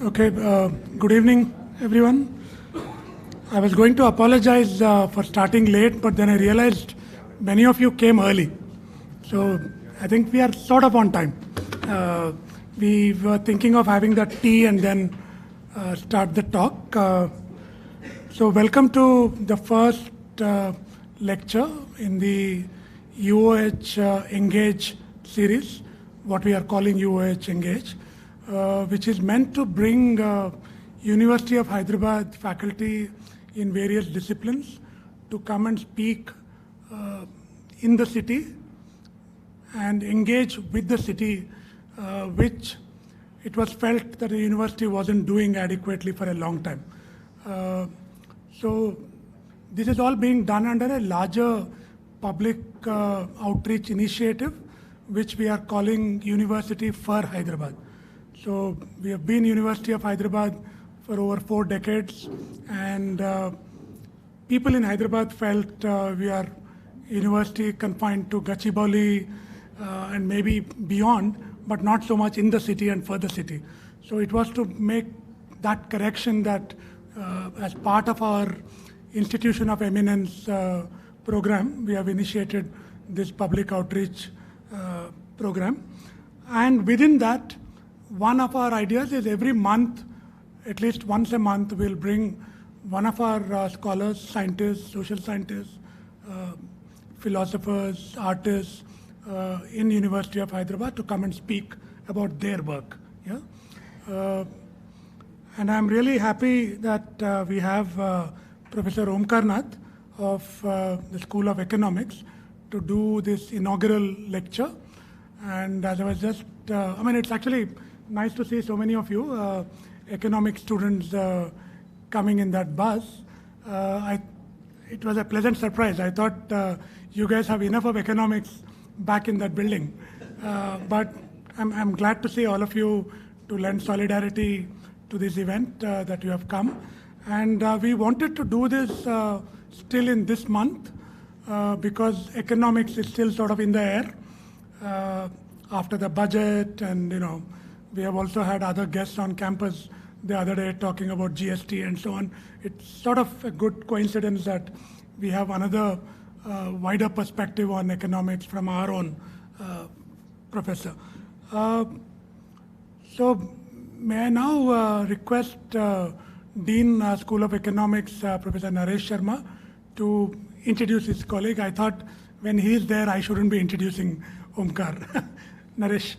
Okay, good evening, everyone. I was going to apologize for starting late, but then I realized many of you came early. So I think we are sort of on time. We were thinking of having the tea and then start the talk. So welcome to the first lecture in the UOH Engage series, what we are calling UOH Engage, which is meant to bring University of Hyderabad faculty in various disciplines to come and speak in the city and engage with the city, which it was felt that the university wasn't doing adequately for a long time. So this is all being done under a larger public outreach initiative, which we are calling University for Hyderabad. So we have been University of Hyderabad for over 4 decades, and people in Hyderabad felt we are university confined to Gachibowli and maybe beyond, but not so much in the city and for the city. So it was to make that correction that as part of our Institution of Eminence program, we have initiated this public outreach program. And within that, one of our ideas is every month, at least once a month, we'll bring one of our scholars, scientists, social scientists, philosophers, artists in University of Hyderabad to come and speak about their work. Yeah? And I'm really happy that we have Professor Omkarnath of the School of Economics to do this inaugural lecture. And as I was just, it's actually nice to see so many of you economic students coming in that bus. It was a pleasant surprise. I thought you guys have enough of economics back in that building. But I'm glad to see all of you to lend solidarity to this event that you have come. And we wanted to do this still in this month because economics is still sort of in the air after the budget, and we have also had other guests on campus the other day talking about GST and so on. It's sort of a good coincidence that we have another wider perspective on economics from our own professor. So may I now request Dean School of Economics, Professor Naresh Sharma, to introduce his colleague. I thought when he is there, I shouldn't be introducing Omkar. Naresh.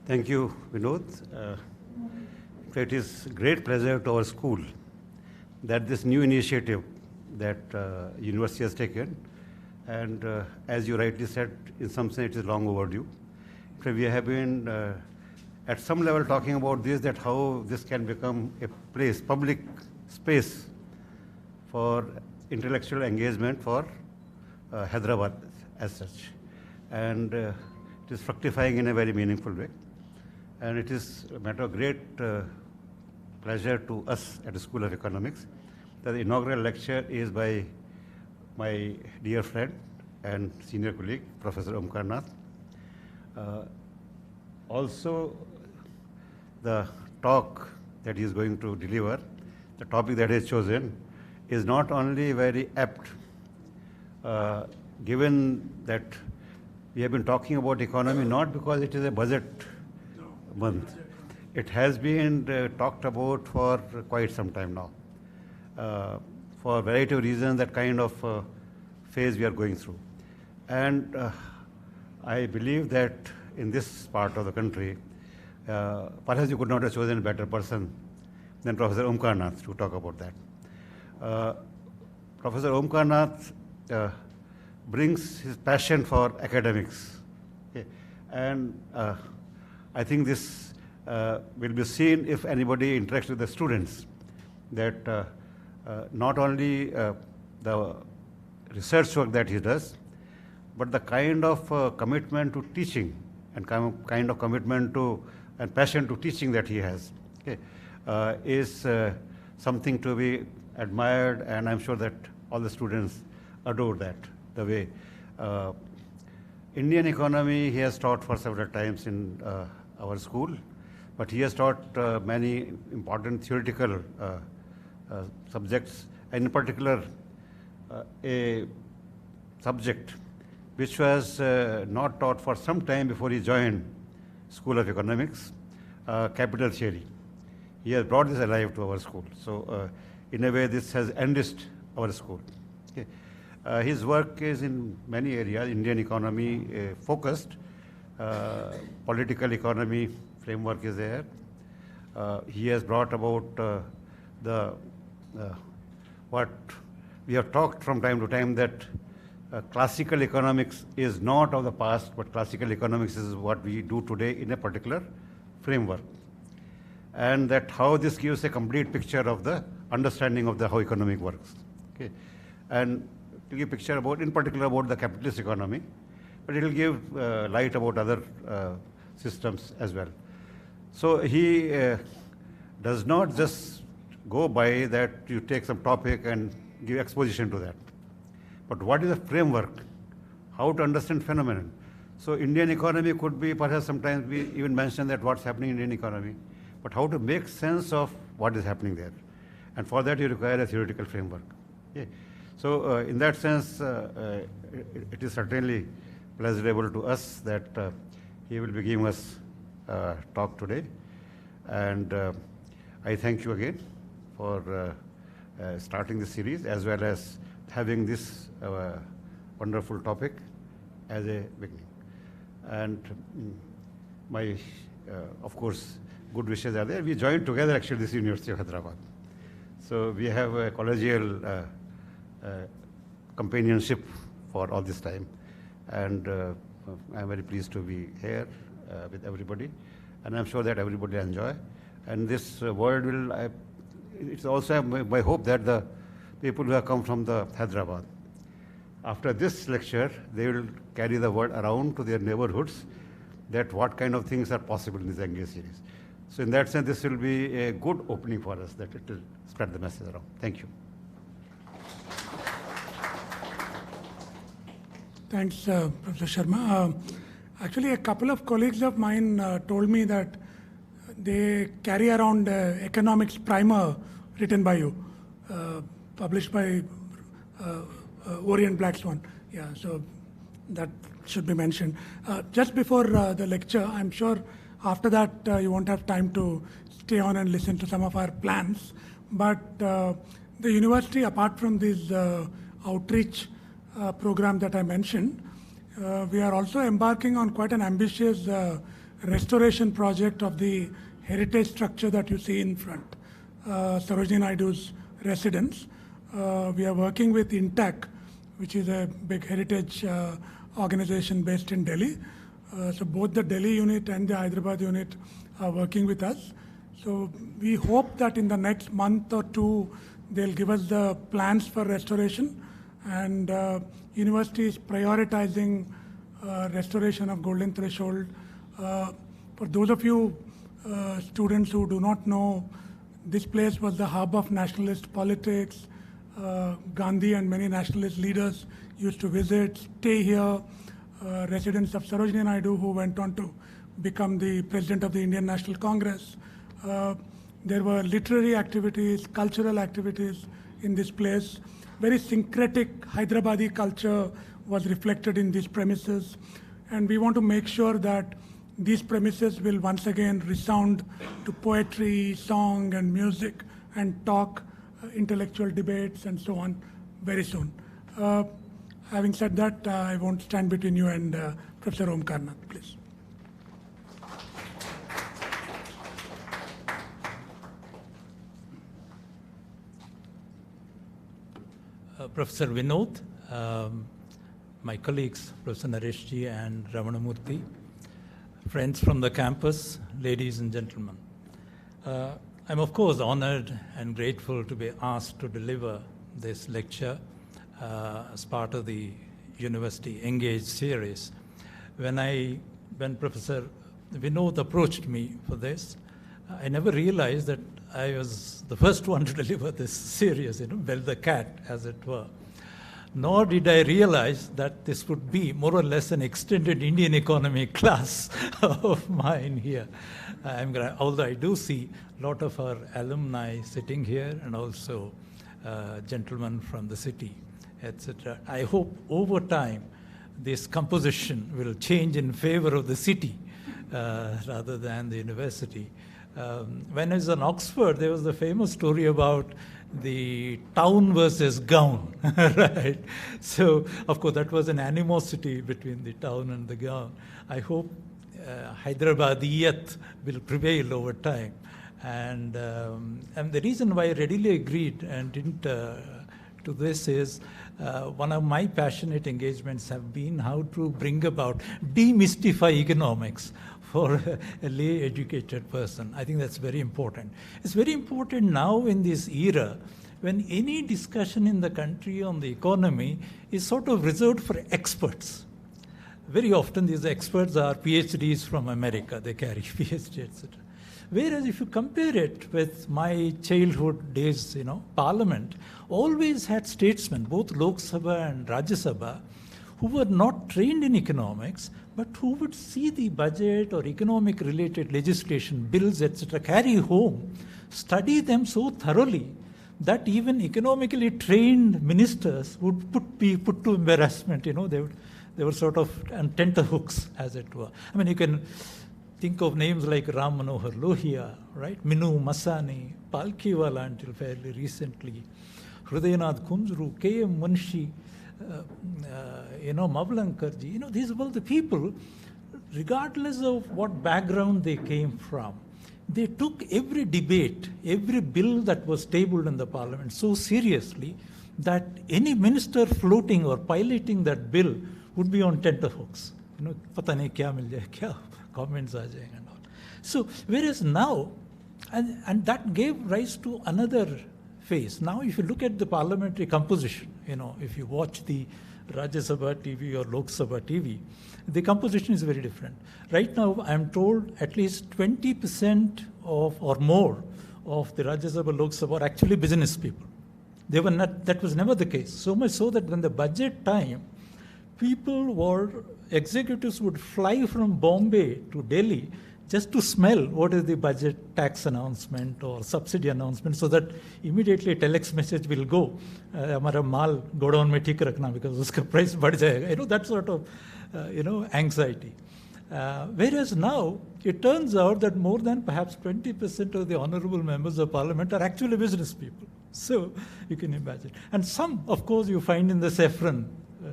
Thank you, Vinod. It is great pleasure to our school that this new initiative that university has taken, and as you rightly said, in some sense it is long overdue. We have been at some level talking about this, that how this can become a place, public space for intellectual engagement for Hyderabad as such. And it is fructifying in a very meaningful way. And it is a matter of great pleasure to us at the School of Economics that the inaugural lecture is by my dear friend and senior colleague, Professor Omkarnath. Also, the talk that he is going to deliver, the topic that he has chosen, is not only very apt, given that we have been talking about economy not because it is a budget month. It has been talked about for quite some time now. For a variety of reasons, that kind of phase we are going through. And I believe that in this part of the country, perhaps you could not have chosen a better person than Professor Omkarnath to talk about that. Professor Omkarnath brings his passion for academics. Okay. And I think this will be seen if anybody interacts with the students, that not only the research work that he does, but the kind of commitment to teaching and kind of commitment to and passion to teaching that he has, okay, is something to be admired, and I'm sure that all the students adore that. the way. Indian economy he has taught for several times in our school, but he has taught many important theoretical subjects, and in particular a subject which was not taught for some time before he joined School of Economics, capital theory. He has brought this alive to our school. So in a way this has enriched our school. Okay. His work is in many areas, Indian economy focused, political economy framework is there. He has brought about what we have talked from time to time, that classical economics is not of the past, but classical economics is what we do today in a particular framework. And that how this gives a complete picture of the understanding of the how economic works. Okay. And to give a picture about, in particular about the capitalist economy, but it will give light about other systems as well. So he does not just go by that you take some topic and give exposition to that. But what is the framework? How to understand phenomenon? So Indian economy could be, perhaps sometimes we even mention that what's happening in Indian economy, but how to make sense of what is happening there. And for that you require a theoretical framework. Okay. So in that sense, it is certainly pleasurable to us that he will be giving us talk today. And I thank you again for starting this series, as well as having this wonderful topic as a beginning. And my, of course, good wishes are there. We joined together actually this University of Hyderabad. So we have a collegial companionship for all this time. And I'm very pleased to be here with everybody. And I'm sure that everybody will enjoy. And this word will, it's also my hope that the people who have come from the Hyderabad, after this lecture, they will carry the word around to their neighborhoods, that what kind of things are possible in this Engage series. So in that sense, this will be a good opening for us, that it will spread the message around. Thank you. Thanks, Professor Sharma. Actually, a couple of colleagues of mine told me that they carry around economics primer written by you, published by Orient Black Swan. Yeah, so that should be mentioned. Just before the lecture, I'm sure after that you won't have time to stay on and listen to some of our plans. But the university, apart from this outreach program that I mentioned, we are also embarking on quite an ambitious restoration project of the heritage structure that you see in front, Sarojini Naidu's residence. We are working with INTAC, which is a big heritage organization based in Delhi. So both the Delhi unit and the Hyderabad unit are working with us. So we hope that in the next month or two, they'll give us the plans for restoration, and university is prioritizing restoration of Golden Threshold. For those of you students who do not know, this place was the hub of nationalist politics. Gandhi and many nationalist leaders used to visit, stay here. Residents of Sarojini Naidu, who went on to become the president of the Indian National Congress. There were literary activities, cultural activities in this place. Very syncretic Hyderabadi culture was reflected in these premises. And we want to make sure that these premises will once again resound to poetry, song, and music, and talk, intellectual debates, and so on very soon. Having said that, I won't stand between you and Professor Omkarnath, please. Professor Vinod, my colleagues, Professor Nareshji and Ramanamurthy, friends from the campus, ladies and gentlemen. I'm of course honored and grateful to be asked to deliver this lecture as part of the University Engage series. When Professor Vinod approached me for this, I never realized that I was the first one to deliver this series, bell the cat, as it were. nor did I realize that this would be more or less an extended Indian economy class of mine here. Although I do see a lot of our alumni sitting here and also gentlemen from the city, etc. I hope over time this composition will change in favor of the city rather than the university. When I was in Oxford, there was the famous story about the town versus gown, right? So, of course, that was an animosity between the town and the gown. I hope Hyderabadiyat will prevail over time. And the reason why I readily agreed and didn't to this is one of my passionate engagements have been how to bring about, demystify economics for a lay educated person. I think that's very important. It's very important now in this era when any discussion in the country on the economy is sort of reserved for experts. Very often these experts are PhDs from America, they carry PhD, etc. Whereas if you compare it with my childhood days, Parliament always had statesmen, both Lok Sabha and Rajya Sabha, who were not trained in economics, but who would see the budget or economic related legislation, bills, etc., carry home, study them so thoroughly that even economically trained ministers would be put to embarrassment. They were sort of on tenterhooks, as it were. I mean, you can think of names like Ram Manohar Lohia, right? Minu Masani, Palkiwala until fairly recently, Hrudayanath Kunjru, K.M. Munshi, Mavlankarji. These were the people, regardless of what background they came from, they took every debate, every bill that was tabled in the parliament so seriously that any minister floating or piloting that bill would be on tenterhooks. Pata nahi kya mil jaye, kya comments aa jayenge and all. So, whereas now, and that gave rise to another phase. Now, if you look at the parliamentary composition, if you watch the Rajya Sabha TV or Lok Sabha TV, the composition is very different. Right now, I am told at least 20% or more of the Rajya Sabha, Lok Sabha are actually business people. They were not. That was never the case. So much so that when the budget time, executives would fly from Bombay to Delhi just to smell what is the budget tax announcement or subsidy announcement, so that immediately a telex message will go, "Hamara maal godown mein theek rakhna because uska price badh jayega." That sort of, anxiety. Whereas now, it turns out that more than perhaps 20% of the honorable members of parliament are actually business people. So you can imagine. And some, of course, you find in the saffron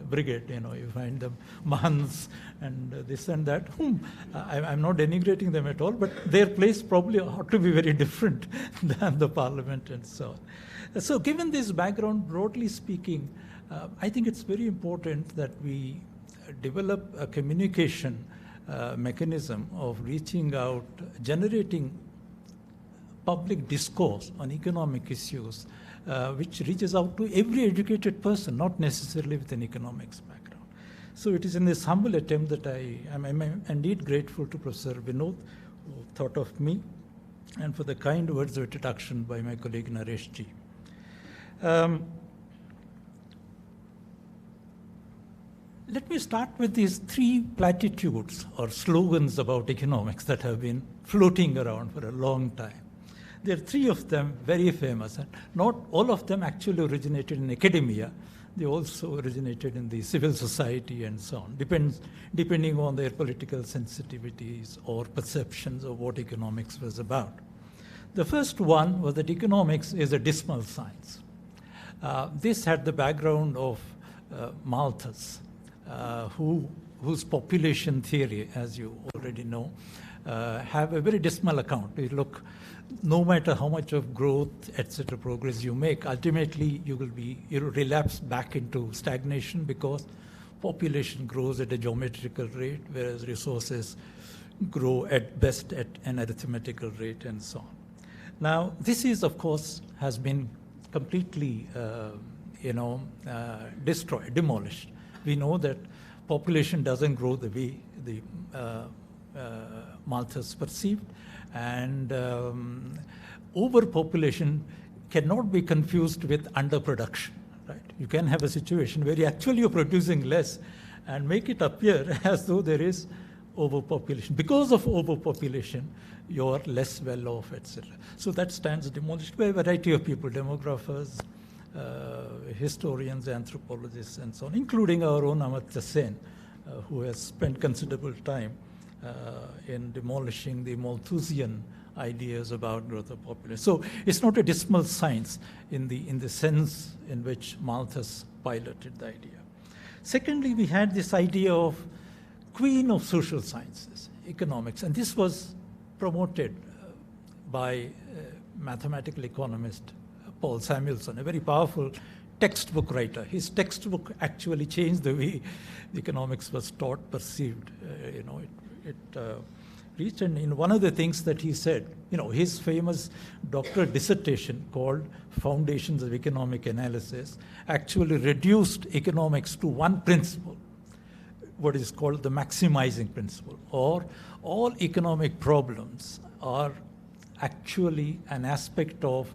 brigade, you find them Mahans and this and that, whom I'm not denigrating them at all, but their place probably ought to be very different than the parliament and so on. So given this background, broadly speaking, I think it's very important that we develop a communication mechanism of reaching out, generating public discourse on economic issues, which reaches out to every educated person, not necessarily with an economics background. So it is in this humble attempt that I am indeed grateful to Professor Vinod, who thought of me, and for the kind words of introduction by my colleague Naresh ji. Let me start with these three platitudes or slogans about economics that have been floating around for a long time. There are three of them very famous, and not all of them actually originated in academia. They also originated in the civil society and so on, depending on their political sensitivities or perceptions of what economics was about. The first one was that economics is a dismal science. This had the background of Malthus, whose population theory, as you already know, have a very dismal account. You look, no matter how much of growth, etc., progress you make, ultimately you will relapse back into stagnation because population grows at a geometrical rate, whereas resources grow at best at an arithmetical rate, and so on. Now, this is, of course, has been completely, destroyed, demolished. We know that population doesn't grow the way the Malthus perceived, and overpopulation cannot be confused with underproduction, right? You can have a situation where you're producing less and make it appear as though there is overpopulation. Because of overpopulation, you're less well off, etc. So that stands demolished by a variety of people, demographers, historians, anthropologists, and so on, including our own Amartya Sen, who has spent considerable time in demolishing the Malthusian ideas about growth of population. So it's not a dismal science in the sense in which Malthus piloted the idea. Secondly, we had this idea of queen of social sciences, economics, and this was promoted by mathematical economist Paul Samuelson, a very powerful textbook writer. His textbook actually changed the way economics was taught, perceived. It reached, and in one of the things that he said, his famous doctoral dissertation called Foundations of Economic Analysis actually reduced economics to one principle, what is called the maximizing principle, or all economic problems are actually an aspect of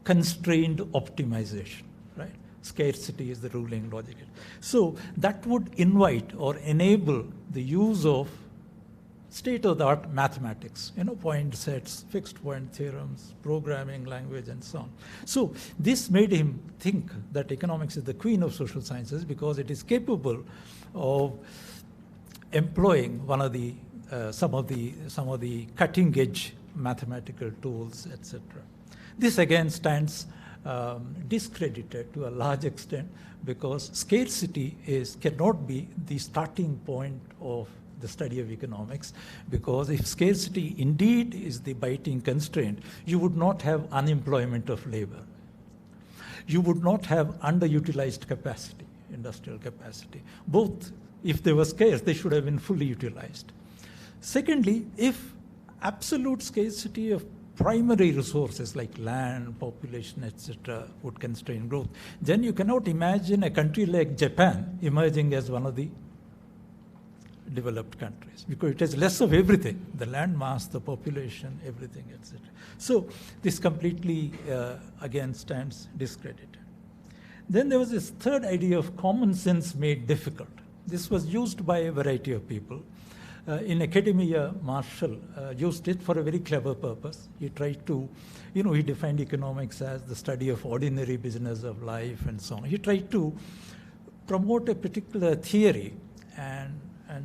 constrained optimization, right? Scarcity is the ruling logic. So that would invite or enable the use of state-of-the-art mathematics, point sets, fixed point theorems, programming language, and so on. So this made him think that economics is the queen of social sciences because it is capable of employing some of the cutting-edge mathematical tools, etc. This again stands discredited to a large extent because scarcity cannot be the starting point of the study of economics, because if scarcity indeed is the biting constraint, you would not have unemployment of labor. You would not have underutilized capacity, industrial capacity. Both, if they were scarce, they should have been fully utilized. Secondly, if absolute scarcity of primary resources like land, population, etc., would constrain growth, then you cannot imagine a country like Japan emerging as one of the developed countries, because it has less of everything, the land mass, the population, everything, etc. So this completely, again, stands discredited. Then there was this third idea of common sense made difficult. This was used by a variety of people. In academia, Marshall used it for a very clever purpose. He tried to, he defined economics as the study of ordinary business of life and so on. He tried to promote a particular theory and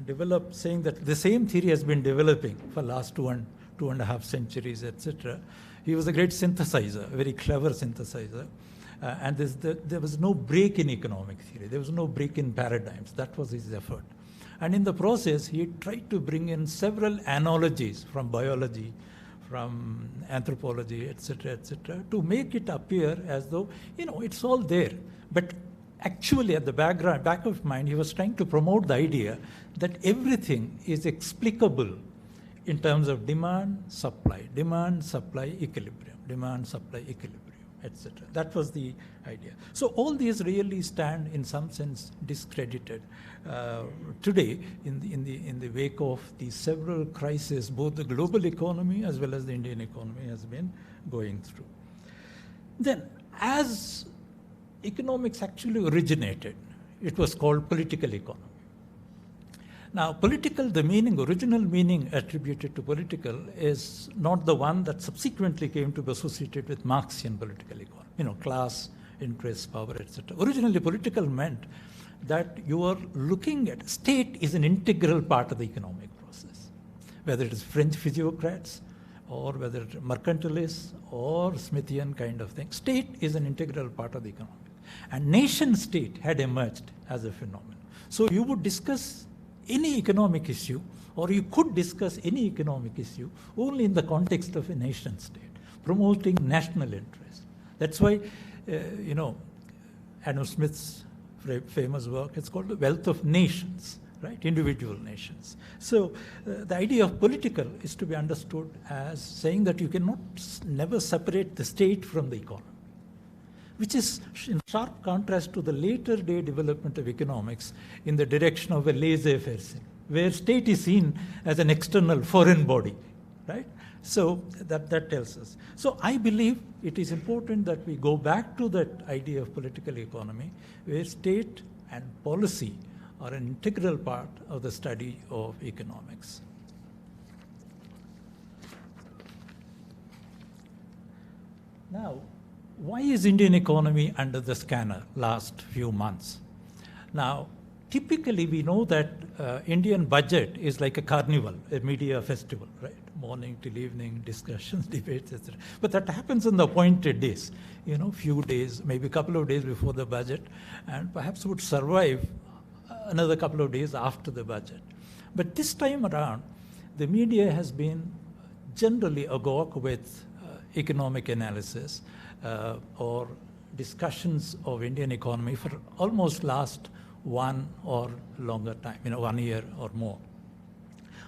develop, saying that the same theory has been developing for the last two and a half centuries, etc. He was a great synthesizer, a very clever synthesizer. And there was no break in economic theory. There was no break in paradigms. That was his effort. And in the process, he tried to bring in several analogies from biology, from anthropology, etc., to make it appear as though, it's all there. But actually, at the back of mind, he was trying to promote the idea that everything is explicable in terms of demand, supply, equilibrium, demand, supply, equilibrium, etc. That was the idea. So all these really stand, in some sense, discredited today in the wake of the several crises, both the global economy as well as the Indian economy has been going through. Then, as economics actually originated, it was called political economy. Now, political, the original meaning attributed to political is not the one that subsequently came to be associated with Marxian political economy, class, interest, power, etc. Originally, political meant that you are looking at state is an integral part of the economic process, whether it is French physiocrats or whether it is mercantilists or Smithian kind of thing. State is an integral part of the economy. And nation state had emerged as a phenomenon. So you would discuss any economic issue, or you could discuss any economic issue only in the context of a nation state, promoting national interest. That's why, Adam Smith's famous work, it's called The Wealth of Nations, right? Individual nations. So the idea of political is to be understood as saying that you cannot never separate the state from the economy, which is in sharp contrast to the later day development of economics in the direction of a laissez-faire, where state is seen as an external foreign body, right? So that tells us. So I believe it is important that we go back to that idea of political economy, where state and policy are an integral part of the study of economics. Now, why is Indian economy under the scanner last few months? Now, typically we know that Indian budget is like a carnival, a media festival, right? Morning till evening, discussions, debates, etc. But that happens on the appointed days, few days, maybe a couple of days before the budget, and perhaps would survive another couple of days after the budget. But this time around, the media has been generally agog with economic analysis or discussions of Indian economy for almost last one or longer time, 1 year or more.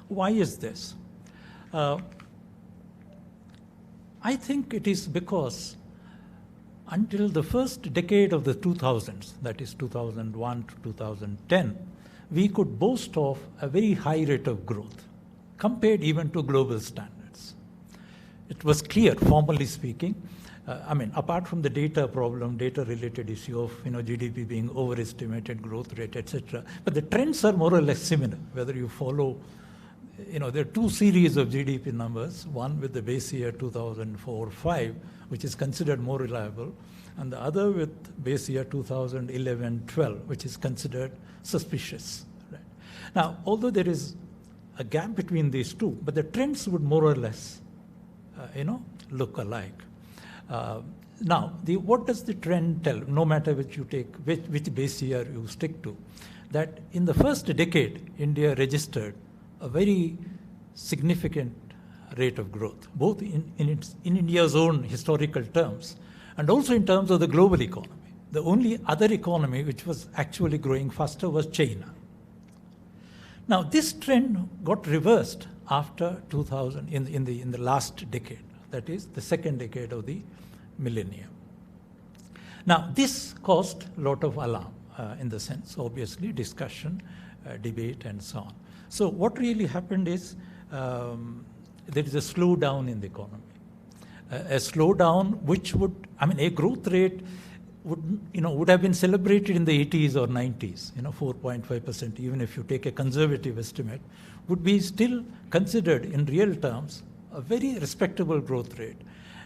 Why is this? I think it is because until the first decade of the 2000s, that is 2001 to 2010, we could boast of a very high rate of growth, compared even to global standards. It was clear, formally speaking, apart from the data problem, data-related issue of GDP being overestimated, growth rate, etc. But the trends are more or less similar, whether you follow, there are two series of GDP numbers, one with the base year 2004-5, which is considered more reliable, and the other with base year 2011-12, which is considered suspicious. Right? Now, although there is a gap between these two, but the trends would more or less, look alike. Now, what does the trend tell? No matter which you take, which base year you stick to, that in the first decade, India registered a very significant rate of growth, both in India's own historical terms and also in terms of the global economy. The only other economy which was actually growing faster was China. Now, this trend got reversed after 2000 in the last decade, that is the second decade of the millennium. Now, this caused a lot of alarm in the sense, obviously, discussion, debate, and so on. So what really happened is there is a slowdown in the economy. A slowdown which would, a growth rate would have been celebrated in the 80s or 90s, 4.5%, even if you take a conservative estimate, would be still considered in real terms a very respectable growth rate.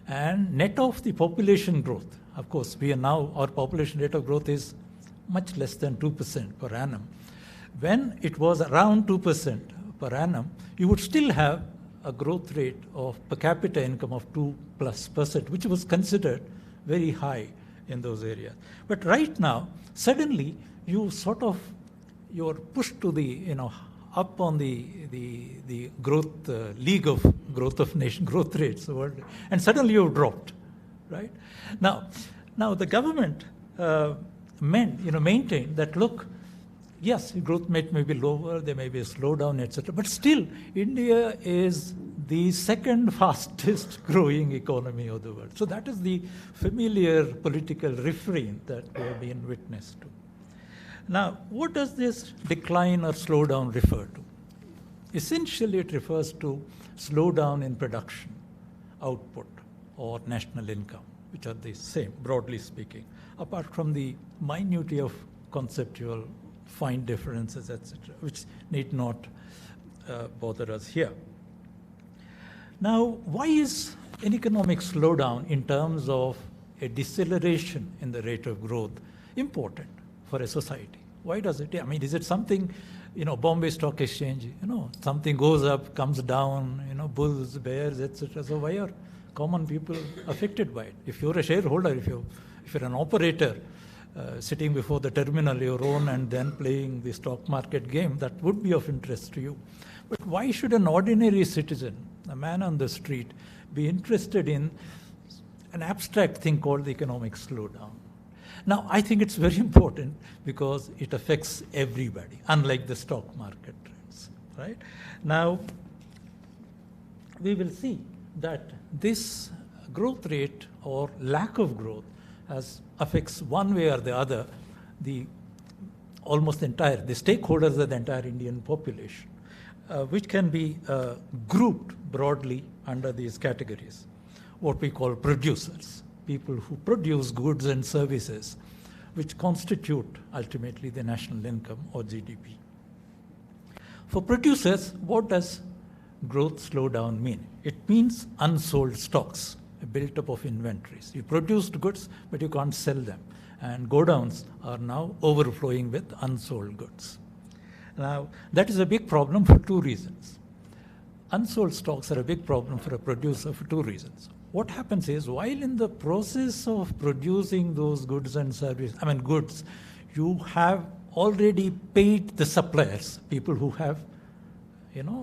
And net of the population growth, of course, our population rate of growth is much less than 2% per annum. When it was around 2% per annum, you would still have a growth rate of per capita income of 2+%, which was considered very high in those areas. But right now, suddenly, you're pushed to the, up on the growth league of growth rates, and suddenly you've dropped, right? Now the government maintained that, look, yes, growth rate may be lower, there may be a slowdown, etc. But still, India is the second fastest growing economy of the world. So that is the familiar political refrain that we have been witness to. Now, what does this decline or slowdown refer to? Essentially, it refers to slowdown in production, output, or national income, which are the same, broadly speaking, apart from the minutiae of conceptual fine differences, etc., which need not bother us here. Now, why is an economic slowdown in terms of a deceleration in the rate of growth important for a society? Why does it? Is it something, Bombay Stock Exchange, something goes up, comes down, bulls, bears, etc. So why are common people affected by it? If you're a shareholder, if you're an operator, sitting before the terminal, your own, and then playing the stock market game, that would be of interest to you. But why should an ordinary citizen, a man on the street, be interested in an abstract thing called the economic slowdown? Now, I think it's very important because it affects everybody, unlike the stock market trends, right? Now, we will see that this growth rate or lack of growth affects one way or the other the stakeholders of the entire Indian population. which can be grouped broadly under these categories. What we call producers, people who produce goods and services which constitute ultimately the national income or GDP. For producers, what does growth slowdown mean? It means unsold stocks, a built-up of inventories. You produced goods, but you can't sell them. And godowns are now overflowing with unsold goods. Now, that is a big problem for two reasons. Unsold stocks are a big problem for a producer for two reasons. What happens is, while in the process of producing those goods and services, goods, you have already paid the suppliers, people who have,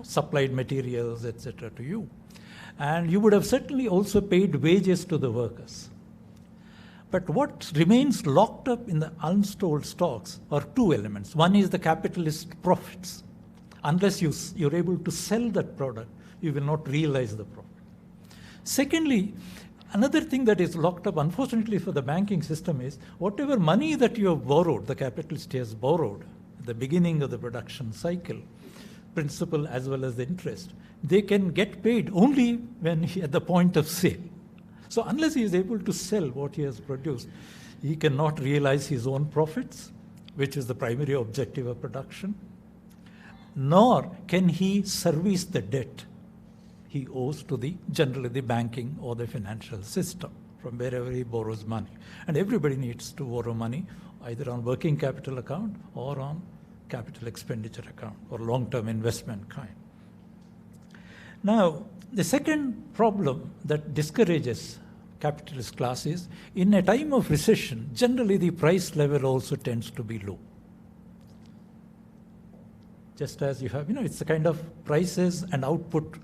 supplied materials, etc. to you. And you would have certainly also paid wages to the workers. But what remains locked up in the unsold stocks are two elements. One is the capitalist profits. Unless you're able to sell that product, you will not realize the profit. Secondly, another thing that is locked up, unfortunately for the banking system, is whatever money that you have borrowed, the capitalist has borrowed at the beginning of the production cycle, principal as well as the interest, they can get paid only when at the point of sale. So unless he is able to sell what he has produced, he cannot realize his own profits, which is the primary objective of production, nor can he service the debt he owes to generally the banking or the financial system from wherever he borrows money. And everybody needs to borrow money either on working capital account or on capital expenditure account or long-term investment kind. Now, the second problem that discourages capitalist class is, in a time of recession, generally the price level also tends to be low. Just as you have, it's a kind of prices and output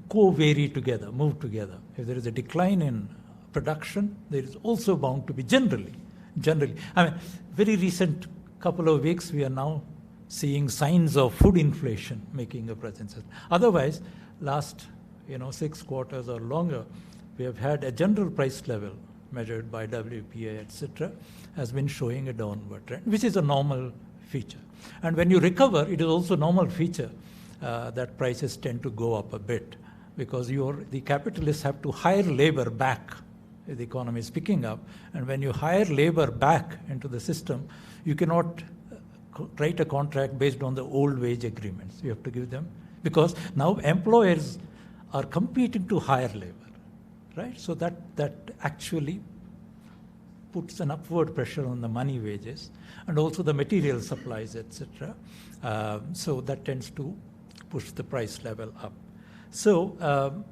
co-vary together, move together. If there is a decline in production, there is also bound to be generally. Very recent couple of weeks, we are now seeing signs of food inflation making a presence. Otherwise, last 6 quarters or longer, we have had a general price level measured by WPI, etc., has been showing a downward trend, which is a normal feature. And when you recover, it is also a normal feature that prices tend to go up a bit, because the capitalists have to hire labor back. The economy is picking up, and when you hire labor back into the system, you cannot write a contract based on the old wage agreements. You have to give them, because now employers are competing to hire labor, right? So that actually puts an upward pressure on the money wages and also the material supplies, etc. So that tends to push the price level up. So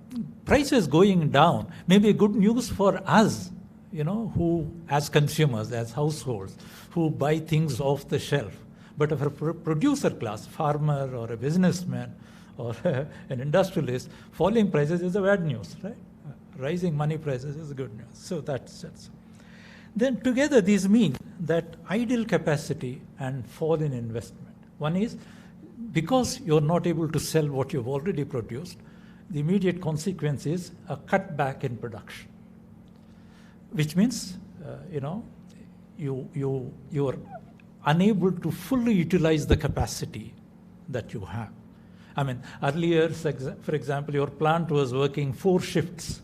prices going down may be good news for us, who as consumers, as households, who buy things off the shelf. But if a producer class, farmer or a businessman or an industrialist, falling prices is a bad news, right? Rising money prices is good news. So that's then together these mean that idle capacity and fall in investment. One is, because you're not able to sell what you've already produced, the immediate consequence is a cutback in production, which means you're unable to fully utilize the capacity that you have. Earlier, for example, your plant was working 4 shifts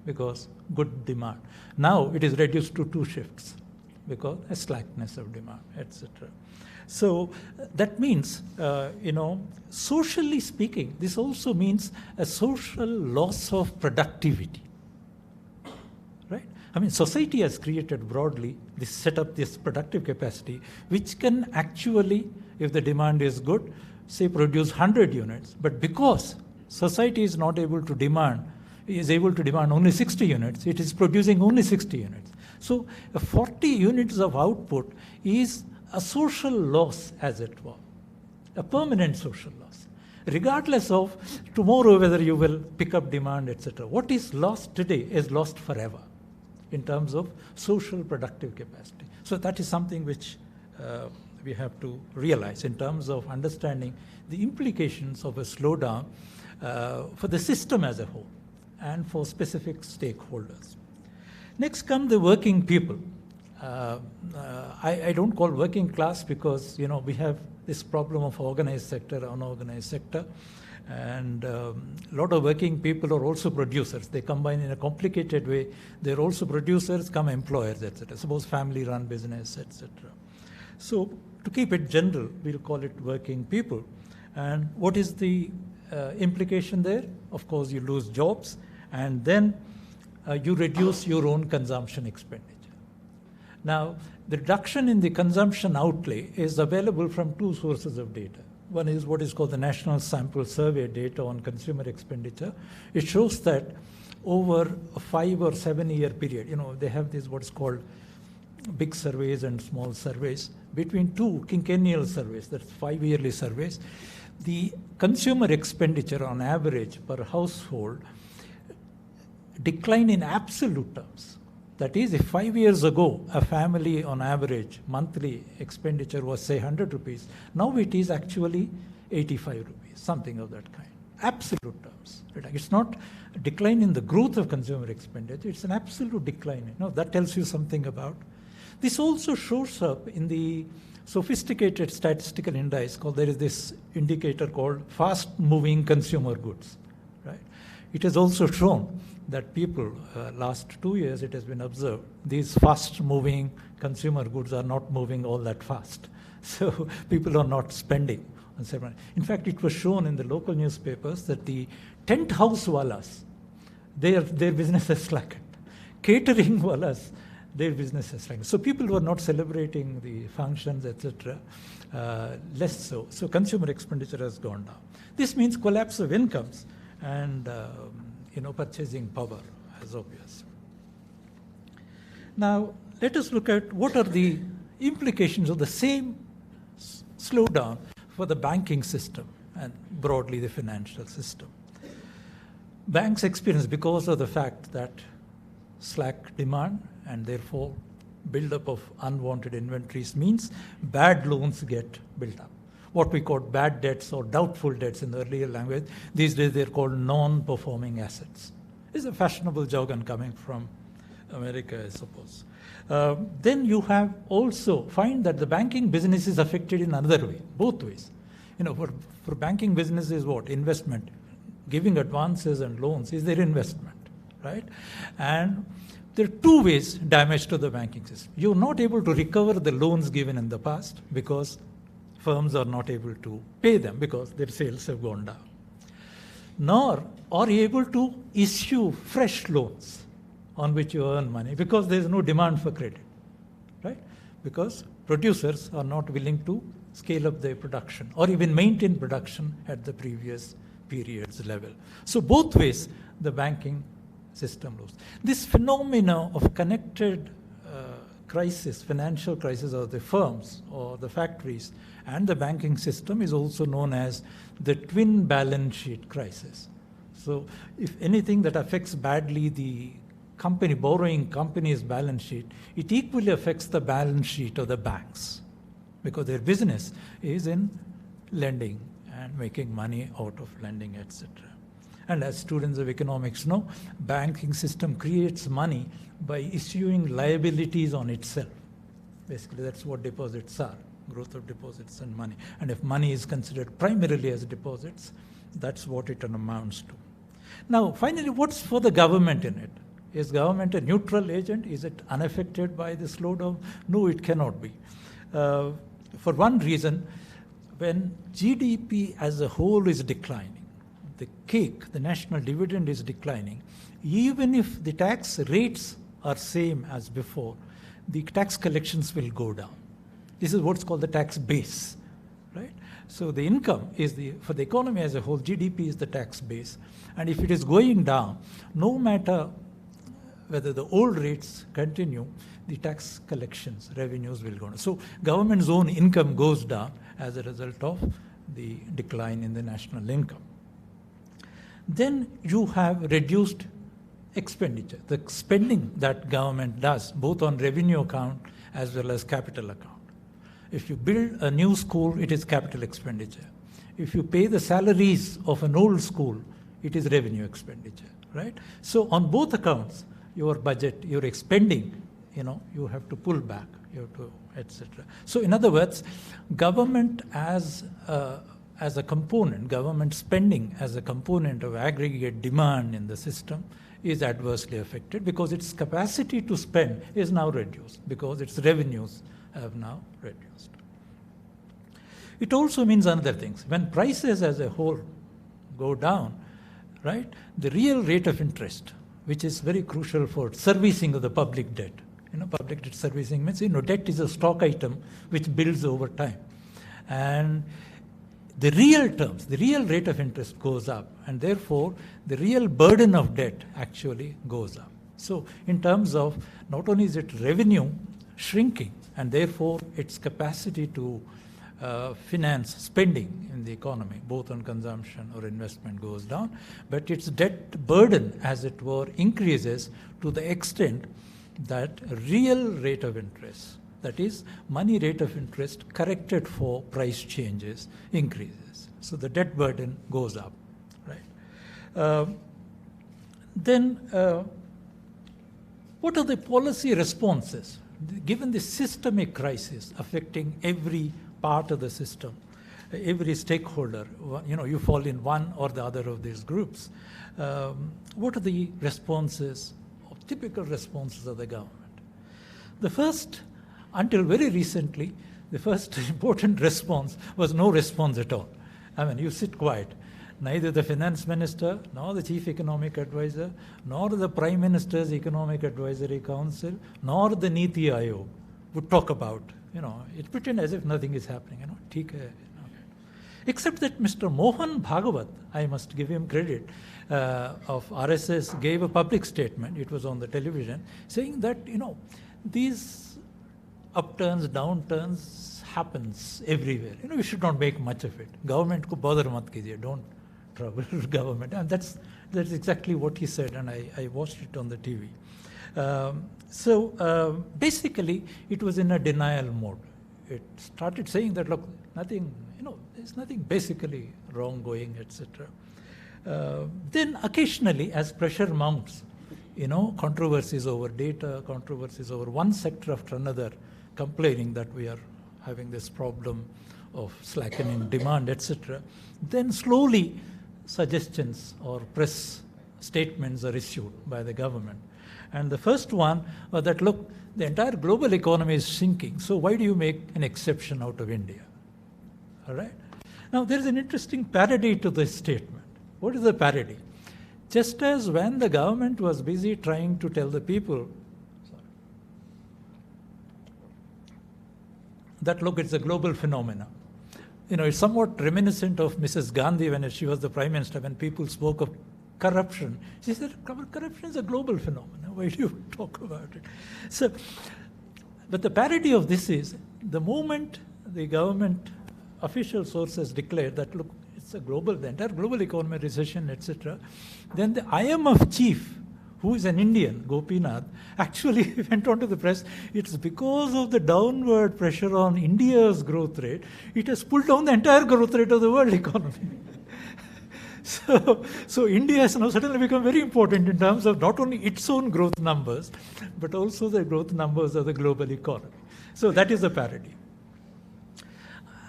because good demand. Now it is reduced to 2 shifts because a slackness of demand, etc. So that means, socially speaking, this also means a social loss of productivity, right? Society has created broadly set up this productive capacity, which can actually, if the demand is good, say produce 100 units, but because society is not able to demand, is able to demand only 60 units, it is producing only 60 units. So 40 units of output is a social loss, as it were, a permanent social loss, regardless of tomorrow whether you will pick up demand, etc. What is lost today is lost forever in terms of social productive capacity. So that is something which we have to realize in terms of understanding the implications of a slowdown for the system as a whole and for specific stakeholders. Next come the working people. I don't call working class because we have this problem of organized sector, unorganized sector. And a lot of working people are also producers. They combine in a complicated way. They're also producers, come employers, etc. Suppose family-run business, etc. So to keep it general, we'll call it working people. And what is the implication there? Of course, you lose jobs, and then you reduce your own consumption expenditure. Now, the reduction in the consumption outlay is available from two sources of data. One is what is called the National Sample Survey data on consumer expenditure. It shows that over a 5 or 7 year period, they have these what's called big surveys and small surveys. Between two quinquennial surveys, that's 5 yearly surveys, the consumer expenditure on average per household declined in absolute terms. That is, if 5 years ago, a family on average monthly expenditure was say 100 rupees, now it is actually 85 rupees, something of that kind. Absolute terms. It's not a decline in the growth of consumer expenditure, it's an absolute decline. That tells you something about. This also shows up in the sophisticated statistical index there is this indicator called fast moving consumer goods. Right? It has also shown that people, last 2 years it has been observed, these fast-moving consumer goods are not moving all that fast. So people are not spending on certain. In fact, it was shown in the local newspapers that the tent house wallas, their business has slackened. Catering wallas, their business has slackened. So people were not celebrating the functions, etc. Less so. So consumer expenditure has gone down. This means collapse of incomes and purchasing power, as obvious. Now, let us look at what are the implications of the same slowdown for the banking system and broadly the financial system. Banks experience, because of the fact that slack demand and therefore buildup of unwanted inventories means bad loans get built up. What we call bad debts or doubtful debts in the earlier language. These days they're called non-performing assets. It's a fashionable jargon coming from America, I suppose. Then you have also find that the banking business is affected in another way, both ways. For banking business is what? Investment. Giving advances and loans is their investment, right? And there are two ways damage to the banking system. You're not able to recover the loans given in the past because firms are not able to pay them because their sales have gone down. Nor are you able to issue fresh loans on which you earn money because there is no demand for credit, right? Because producers are not willing to scale up their production or even maintain production at the previous period's level. So both ways the banking system loses. This phenomena of connected crisis, financial crisis of the firms or the factories and the banking system is also known as the twin balance sheet crisis. So if anything that affects badly the borrowing company's balance sheet, it equally affects the balance sheet of the banks because their business is in lending and making money out of lending, etc. And as students of economics know, banking system creates money by issuing liabilities on itself. Basically, that's what deposits are, growth of deposits and money. And if money is considered primarily as deposits, that's what it amounts to. Now, finally, what's for the government in it? Is government a neutral agent? Is it unaffected by the slowdown? No, it cannot be. For one reason, when GDP as a whole is declining, the cake, the national dividend is declining, even if the tax rates are same as before, the tax collections will go down. This is what's called the tax base, right? So the income is for the economy as a whole, GDP is the tax base. And if it is going down, no matter whether the old rates continue, the tax collections, revenues will go down. So government's own income goes down as a result of the decline in the national income. Then you have reduced expenditure, the spending that government does, both on revenue account as well as capital account. If you build a new school, it is capital expenditure. If you pay the salaries of an old school, it is revenue expenditure, right? So on both accounts, your budget, your spending you have to pull back, you have to, etc. So in other words, government as a component, government spending as a component of aggregate demand in the system is adversely affected because its capacity to spend is now reduced, because its revenues have now reduced. It also means another things. When prices as a whole go down, right, the real rate of interest, which is very crucial for servicing of the public debt. Public debt servicing means, debt is a stock item which builds over time. And the real terms, the real rate of interest goes up, and therefore the real burden of debt actually goes up. So in terms of not only is it revenue shrinking, and therefore its capacity to finance spending in the economy, both on consumption or investment, goes down, but its debt burden, as it were, increases to the extent that real rate of interest, that is, money rate of interest corrected for price changes, increases. So the debt burden goes up, right? Then, what are the policy responses? Given the systemic crisis affecting every part of the system, every stakeholder, you fall in one or the other of these groups. What are the responses, typical responses of the government? The first, until very recently, the first important response was no response at all. I mean, you sit quiet. Neither the finance minister, nor the chief economic advisor, nor the prime minister's economic advisory council, nor the Niti Aayog would talk about, it pretend as if nothing is happening, Except that Mr. Mohan Bhagavat, I must give him credit, of RSS gave a public statement, it was on the television, saying that, these upturns, downturns happens everywhere. We should not make much of it. Government ko bother mat kijiye, don't trouble government. And that's exactly what he said, and I watched it on the TV. So basically, it was in a denial mode. It started saying that, look, nothing, there's nothing basically wrong going, etc. Then occasionally, as pressure mounts, controversies over data, controversies over one sector after another, complaining that we are having this problem of slackening demand, etc. Then slowly, suggestions or press statements are issued by the government. And the first one was that, look, the entire global economy is shrinking, so why do you make an exception out of India? All right? Now, there is an interesting parody to this statement. What is the parody? Just as when the government was busy trying to tell the people that, look, it's a global phenomenon. It's somewhat reminiscent of Mrs. Gandhi when she was the Prime Minister, when people spoke of corruption. She said, corruption is a global phenomenon. Why do you talk about it? So, but the parody of this is, the moment the government official sources declared that, look, it's a global, the entire global economy, recession, etc., then the IMF chief, who is an Indian, Gopinath, actually went on to the press, it's because of the downward pressure on India's growth rate, it has pulled down the entire growth rate of the world economy. So India has now suddenly become very important in terms of not only its own growth numbers, but also the growth numbers of the global economy. So that is the parody.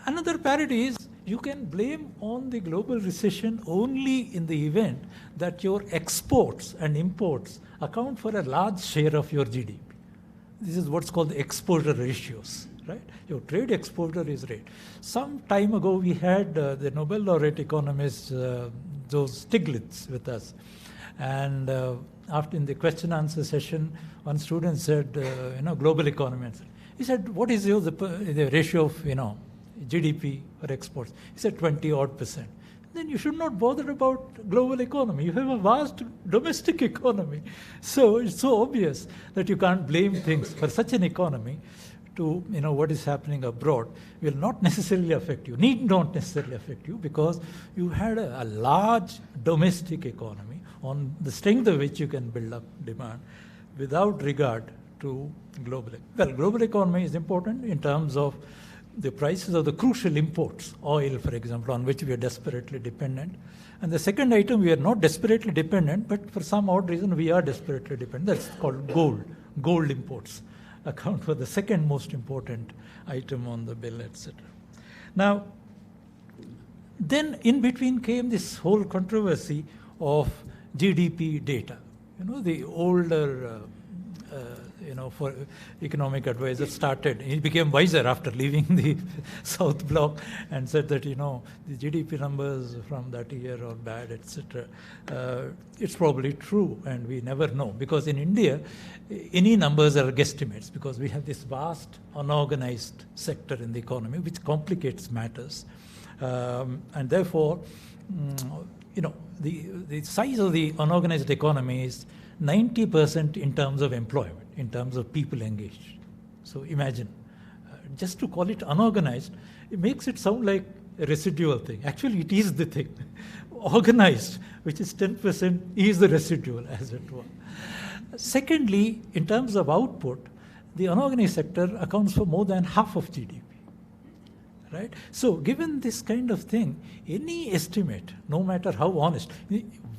Another parody is, you can blame on the global recession only in the event that your exports and imports account for a large share of your GDP. This is what's called the exporter ratios, right? Your trade exporter is rate. Some time ago, we had the Nobel laureate economist, Joe Stiglitz, with us. And after in the question answer session, one student said, global economy. He said, what is the ratio of, GDP or exports? He said 20-odd%. Then you should not bother about global economy. You have a vast domestic economy. So it's so obvious that you can't blame things for such an economy to, what is happening abroad will not necessarily affect you, need not necessarily affect you, because you had a large domestic economy on the strength of which you can build up demand without regard to global. Well, global economy is important in terms of the prices of the crucial imports, oil, for example, on which we are desperately dependent. And the second item, we are not desperately dependent, but for some odd reason, we are desperately dependent. That's called gold imports. account for the second most important item on the bill, etc. Now, then in between came this whole controversy of GDP data. The older, for economic advisors started, he became wiser after leaving the South Bloc and said that, the GDP numbers from that year are bad, etc. It's probably true, and we never know, because in India, any numbers are guesstimates, because we have this vast unorganized sector in the economy, which complicates matters. And therefore, the size of the unorganized economy is 90% in terms of employment, in terms of people engaged. So imagine, just to call it unorganized, it makes it sound like a residual thing. Actually, it is the thing. Organized, which is 10%, is the residual, as it were. Secondly, in terms of output, the unorganized sector accounts for more than half of GDP. Right? So given this kind of thing, any estimate, no matter how honest,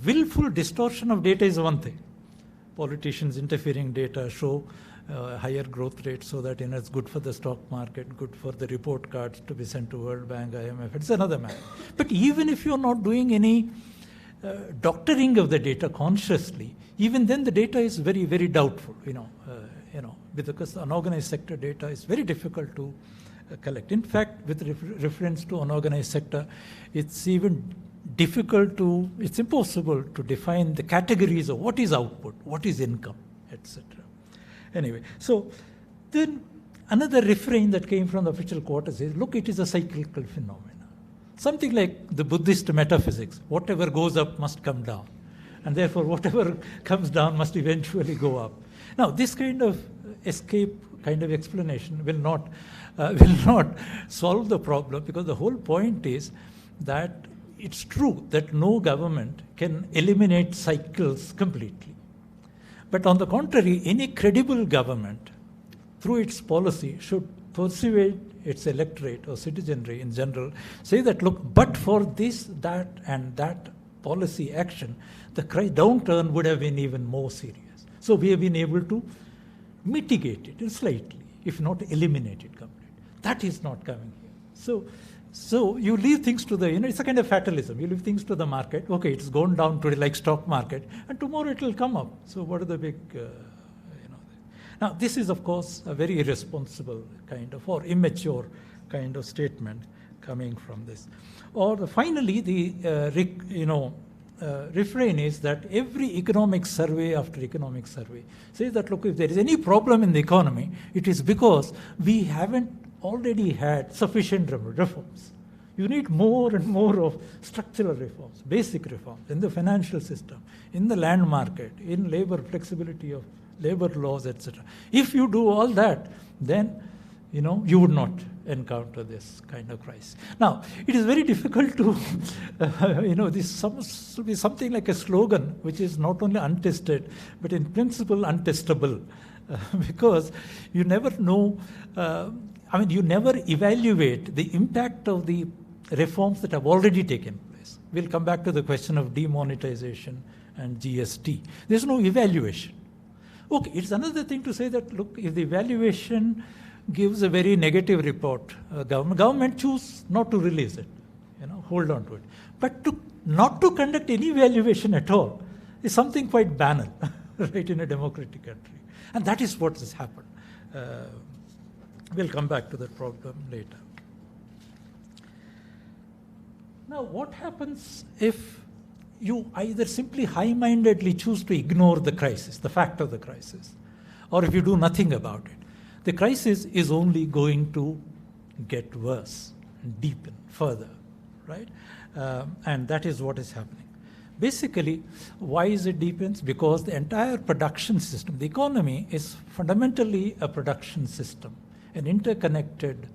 willful distortion of data is one thing. Politicians interfering data show higher growth rates so that it's good for the stock market, good for the report cards to be sent to World Bank, IMF. It's another matter. But even if you're not doing any doctoring of the data consciously, even then the data is very, very doubtful. Because the unorganized sector data is very difficult to collect. In fact, with reference to unorganized sector, it's even it's impossible to define the categories of what is output, what is income, etc. Anyway, so then another refrain that came from the official quarters is, look, it is a cyclical phenomenon. Something like the Buddhist metaphysics, whatever goes up must come down. And therefore, whatever comes down must eventually go up. Now, this kind of escape kind of explanation will not solve the problem, because the whole point is that it's true that no government can eliminate cycles completely. But on the contrary, any credible government, through its policy, should persuade its electorate or citizenry in general, say that, look, but for this, that, and that policy action, the downturn would have been even more serious. So we have been able to mitigate it slightly, if not eliminate it completely. That is not coming here. So you leave things to the, it's a kind of fatalism. You leave things to the market. Okay, it's gone down today like stock market, and tomorrow it will come up. So what are the big, Now, this is, of course, a very irresponsible kind of, or immature kind of statement coming from this. Or finally, the, refrain is that every economic survey after economic survey says that, look, if there is any problem in the economy, it is because we haven't already had sufficient reforms. You need more and more of structural reforms, basic reforms in the financial system, in the land market, in labor flexibility of labor laws, etc. If you do all that, then you would not encounter this kind of crisis. Now, it is very difficult to, this will be something like a slogan which is not only untested, but in principle untestable, because you never know, you never evaluate the impact of the reforms that have already taken place. We'll come back to the question of demonetization and GST. There's no evaluation. Okay, it's another thing to say that, look, if the evaluation gives a very negative report, government choose not to release it, hold on to it. But not to conduct any evaluation at all is something quite banal, right, in a democratic country. And that is what has happened. We'll come back to that problem later. Now, what happens if you either simply high-mindedly choose to ignore the crisis, the fact of the crisis, or if you do nothing about it? The crisis is only going to get worse and deepen further, right? And that is what is happening. Basically, why is it deepens? Because the entire production system, the economy is fundamentally a production system, an interconnected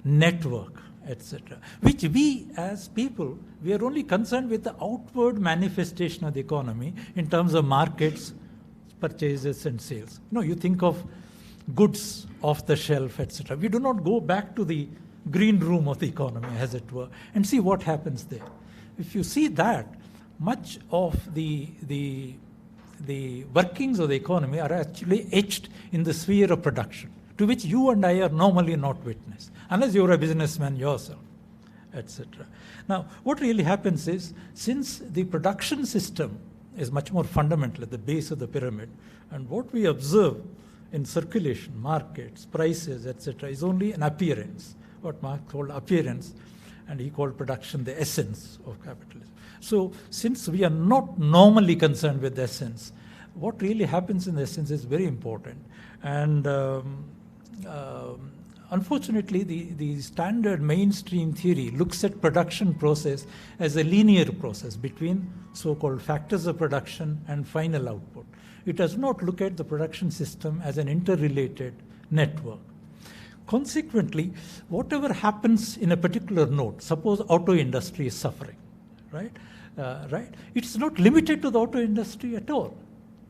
network, etc., which we as people, we are only concerned with the outward manifestation of the economy in terms of markets, purchases and sales. You think of goods off the shelf, etc. We do not go back to the green room of the economy, as it were, and see what happens there. If you see that, much of the the workings of the economy are actually etched in the sphere of production, to which you and I are normally not witness, unless you're a businessman yourself, etc. Now, what really happens is, since the production system is much more fundamental at the base of the pyramid, and what we observe in circulation, markets, prices, etc., is only an appearance, what Marx called appearance, and he called production the essence of capitalism. So, since we are not normally concerned with the essence, what really happens in the essence is very important. And unfortunately, the standard mainstream theory looks at production process as a linear process between so-called factors of production and final output. It does not look at the production system as an interrelated network. Consequently, whatever happens in a particular node, suppose auto industry is suffering, right? It's not limited to the auto industry at all,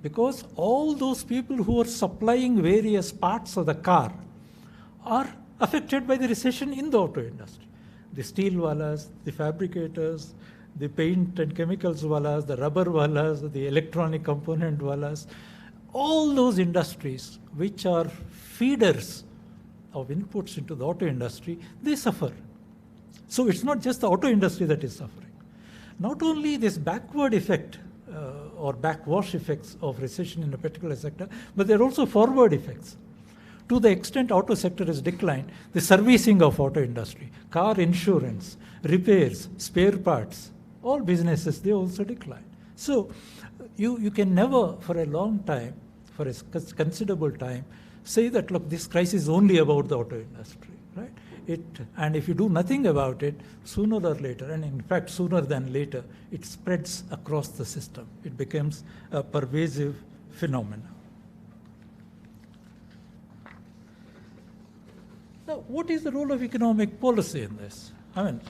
because all those people who are supplying various parts of the car are affected by the recession in the auto industry. The steel wallas, the fabricators, the paint and chemicals wallas, the rubber wallas, the electronic component wallas, all those industries which are feeders of inputs into the auto industry, they suffer. So it's not just the auto industry that is suffering. Not only this backward effect or backwash effects of recession in a particular sector, but there are also forward effects. To the extent auto sector has declined, the servicing of auto industry, car insurance, repairs, spare parts, all businesses, they also decline. So you can never for a long time, for a considerable time, say that, look, this crisis is only about the auto industry, right? And if you do nothing about it, sooner or later, and in fact sooner than later, it spreads across the system. It becomes a pervasive phenomenon. Now, what is the role of economic policy in this? I mean,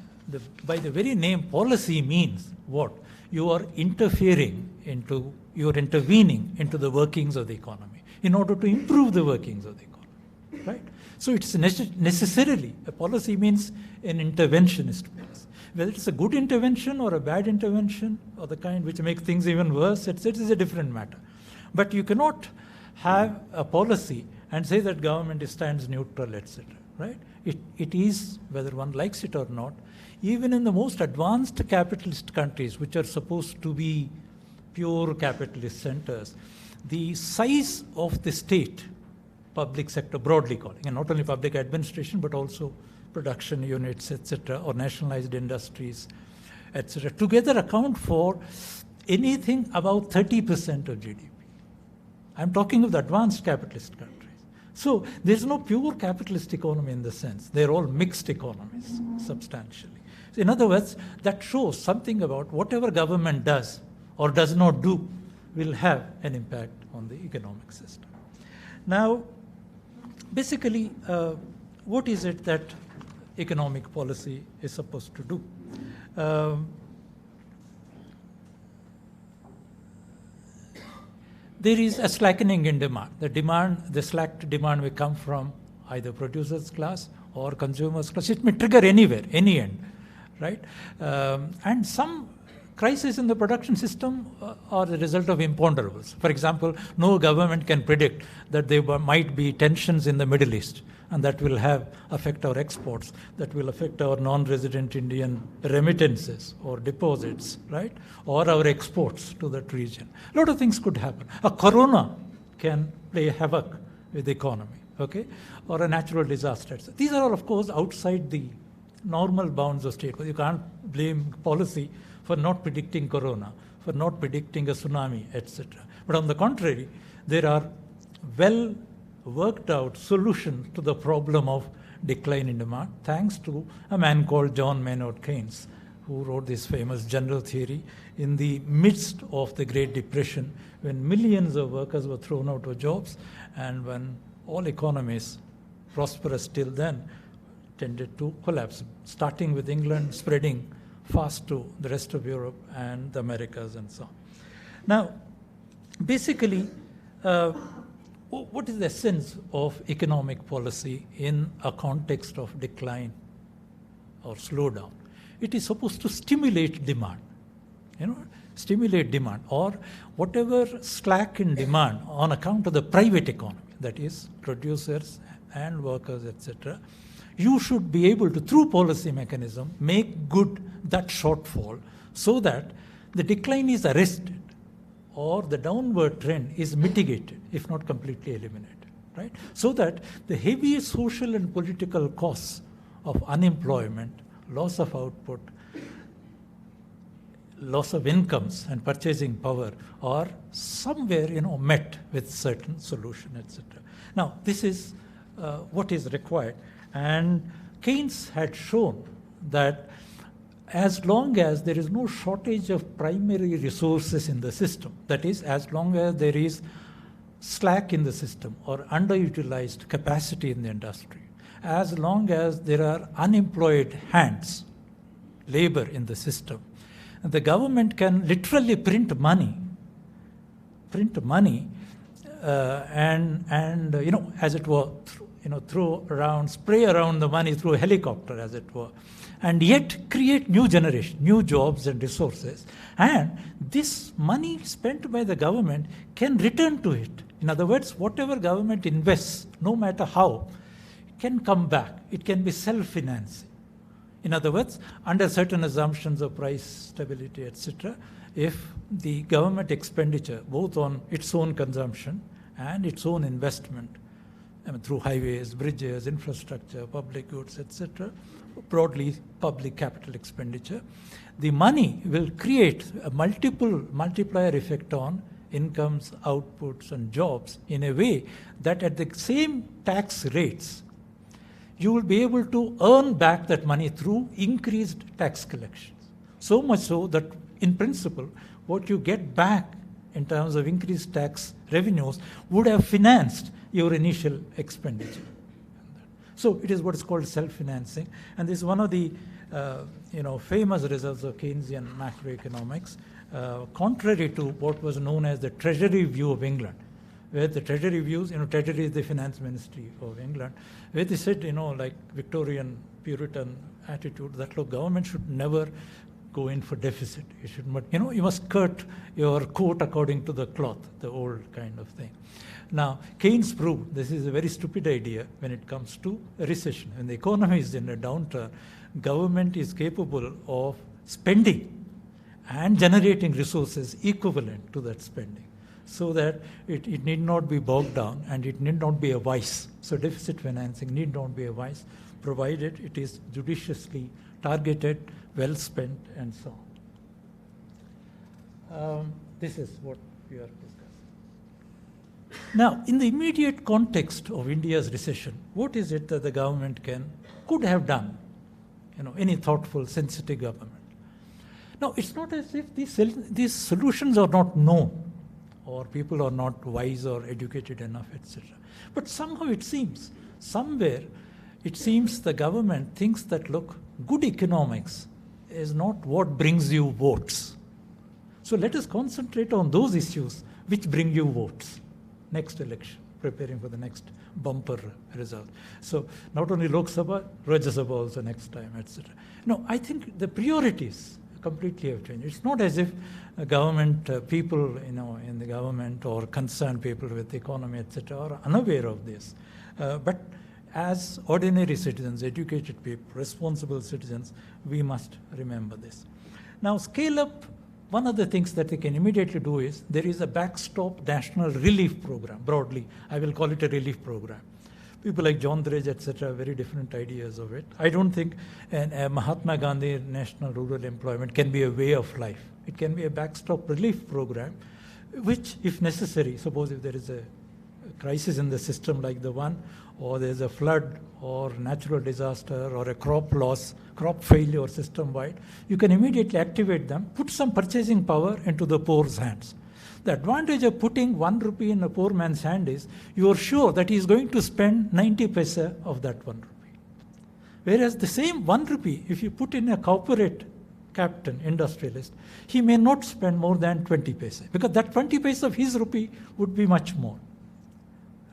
by the very name, policy means what? You are intervening into the workings of the economy in order to improve the workings of the economy, right? So it's necessarily, a policy means an interventionist policy. Whether it's a good intervention or a bad intervention, or the kind which makes things even worse, it is a different matter. But you cannot have a policy and say that government stands neutral, etc., right? It is, whether one likes it or not, even in the most advanced capitalist countries, which are supposed to be pure capitalist centers, the size of the state, public sector broadly calling, and not only public administration, but also production units, etc., or nationalized industries, etc., together account for anything about 30% of GDP. I'm talking of the advanced capitalist countries. So there's no pure capitalist economy in the sense. They're all mixed economies, substantially. So in other words, that shows something about whatever government does or does not do will have an impact on the economic system. Now, basically, what is it that economic policy is supposed to do? There is a slackening in demand. The slacked demand may come from either producers class or consumers class. It may trigger anywhere, any end, right? And some crises in the production system are the result of imponderables. For example, no government can predict that there might be tensions in the Middle East, and that will affect our exports, that will affect our non-resident Indian remittances or deposits, right? Or our exports to that region. A lot of things could happen. A corona can play havoc with the economy, okay? Or a natural disaster. These are all, of course, outside the normal bounds of state. You can't blame policy for not predicting corona, for not predicting a tsunami, etc. But on the contrary, there are well worked out solutions to the problem of decline in demand, thanks to a man called John Maynard Keynes, who wrote this famous general theory in the midst of the Great Depression, when millions of workers were thrown out of jobs, and when all economies, prosperous till then, tended to collapse, starting with England, spreading fast to the rest of Europe and the Americas and so on. Now, basically, what is the essence of economic policy in a context of decline or slowdown? It is supposed to stimulate demand. stimulate demand, or whatever slack in demand on account of the private economy, that is producers and workers, etc., you should be able to, through policy mechanism, make good that shortfall so that the decline is arrested or the downward trend is mitigated, if not completely eliminated, right? So that the heavy social and political costs of unemployment, loss of output, loss of incomes and purchasing power are somewhere, met with certain solution, etc. Now, this is what is required. And Keynes had shown that as long as there is no shortage of primary resources in the system, that is, as long as there is slack in the system or underutilized capacity in the industry, as long as there are unemployed hands, labor in the system, the government can literally print money, and as it were, spray around the money through a helicopter, as it were, and yet create new generation, new jobs and resources. And this money spent by the government can return to it. In other words, whatever government invests, no matter how, can come back. It can be self-financing. In other words, under certain assumptions of price stability, etc., if the government expenditure, both on its own consumption and its own investment, through highways, bridges, infrastructure, public goods, etc., broadly public capital expenditure, the money will create a multiplier effect on incomes, outputs, and jobs in a way that at the same tax rates, you will be able to earn back that money through increased tax collections. So much so that, in principle, what you get back in terms of increased tax revenues would have financed your initial expenditure. So it is what is called self-financing, and this is one of the famous results of Keynesian macroeconomics, contrary to what was known as the Treasury view of England, where the Treasury views, Treasury is the finance ministry of England, where they said, like Victorian Puritan attitude that, look, government should never go in for deficit. You should, you must cut your coat according to the cloth, the old kind of thing. Now, Keynes proved this is a very stupid idea when it comes to a recession. When the economy is in a downturn, government is capable of spending and generating resources equivalent to that spending, so that it need not be bogged down and it need not be a vice. So deficit financing need not be a vice, provided it is judiciously targeted, well spent, and so on. This is what we are discussing. Now, in the immediate context of India's recession, what is it that the government could have done? Any thoughtful, sensitive government. Now, it's not as if these solutions are not known, or people are not wise or educated enough, etc. But somehow it seems, somewhere, it seems the government thinks that, look, good economics is not what brings you votes. So let us concentrate on those issues which bring you votes. Next election, preparing for the next bumper result. So not only Lok Sabha, Rajya Sabha also next time, etc. No, I think the priorities completely have changed. It's not as if government people, in the government or concerned people with the economy, etc., are unaware of this. But as ordinary citizens, educated people, responsible citizens, we must remember this. Now, scale up. One of the things that they can immediately do is there is a backstop national relief program. Broadly, I will call it a relief program. People like John Dredge, etc., have very different ideas of it. I don't think a Mahatma Gandhi National Rural Employment can be a way of life. It can be a backstop relief program, which, if necessary, suppose if there is a crisis in the system like the one, or there's a flood or natural disaster or a crop loss, crop failure system-wide, you can immediately activate them, put some purchasing power into the poor's hands. The advantage of putting 1 rupee in a poor man's hand is you are sure that he is going to spend 90 paisa of that 1 rupee. Whereas the same 1 rupee, if you put in a corporate captain, industrialist, he may not spend more than 20 paisa, because that 20 paisa of his rupee would be much more.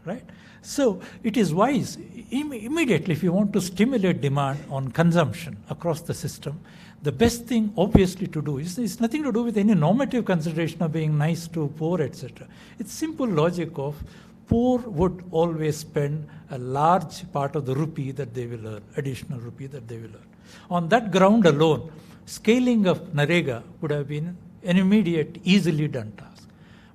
right? So it is wise, immediately, if you want to stimulate demand on consumption across the system, the best thing, obviously, to do is it's nothing to do with any normative consideration of being nice to poor, etc. It's simple logic of poor would always spend a large part of the rupee that they will earn, additional rupee that they will earn. On that ground alone, scaling of Narega would have been an immediate, easily done task.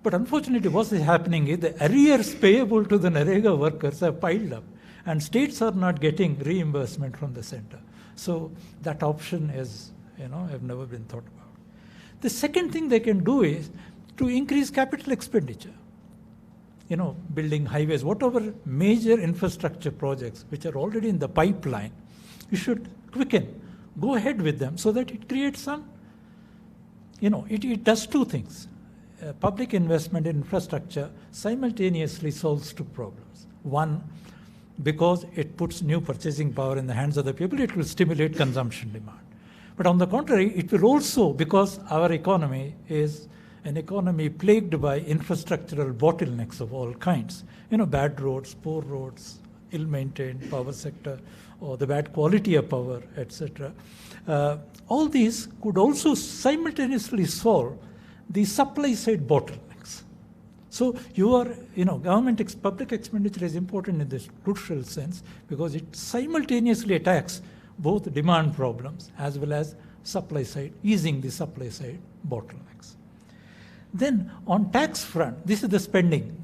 But unfortunately, what is happening is the arrears payable to the Narega workers have piled up, and states are not getting reimbursement from the center. So that option is, have never been thought about. The second thing they can do is to increase capital expenditure. Building highways, whatever major infrastructure projects which are already in the pipeline, you should quicken, go ahead with them so that it creates some, it does two things. Public investment in infrastructure simultaneously solves two problems. One, because it puts new purchasing power in the hands of the people, it will stimulate consumption demand. But on the contrary, it will also, because our economy is an economy plagued by infrastructural bottlenecks of all kinds, bad roads, poor roads, ill-maintained power sector, or the bad quality of power, etc. All these could also simultaneously solve the supply side bottlenecks. So public expenditure is important in this crucial sense because it simultaneously attacks both demand problems as well as supply side, easing the supply side bottlenecks. Then on tax front, this is the spending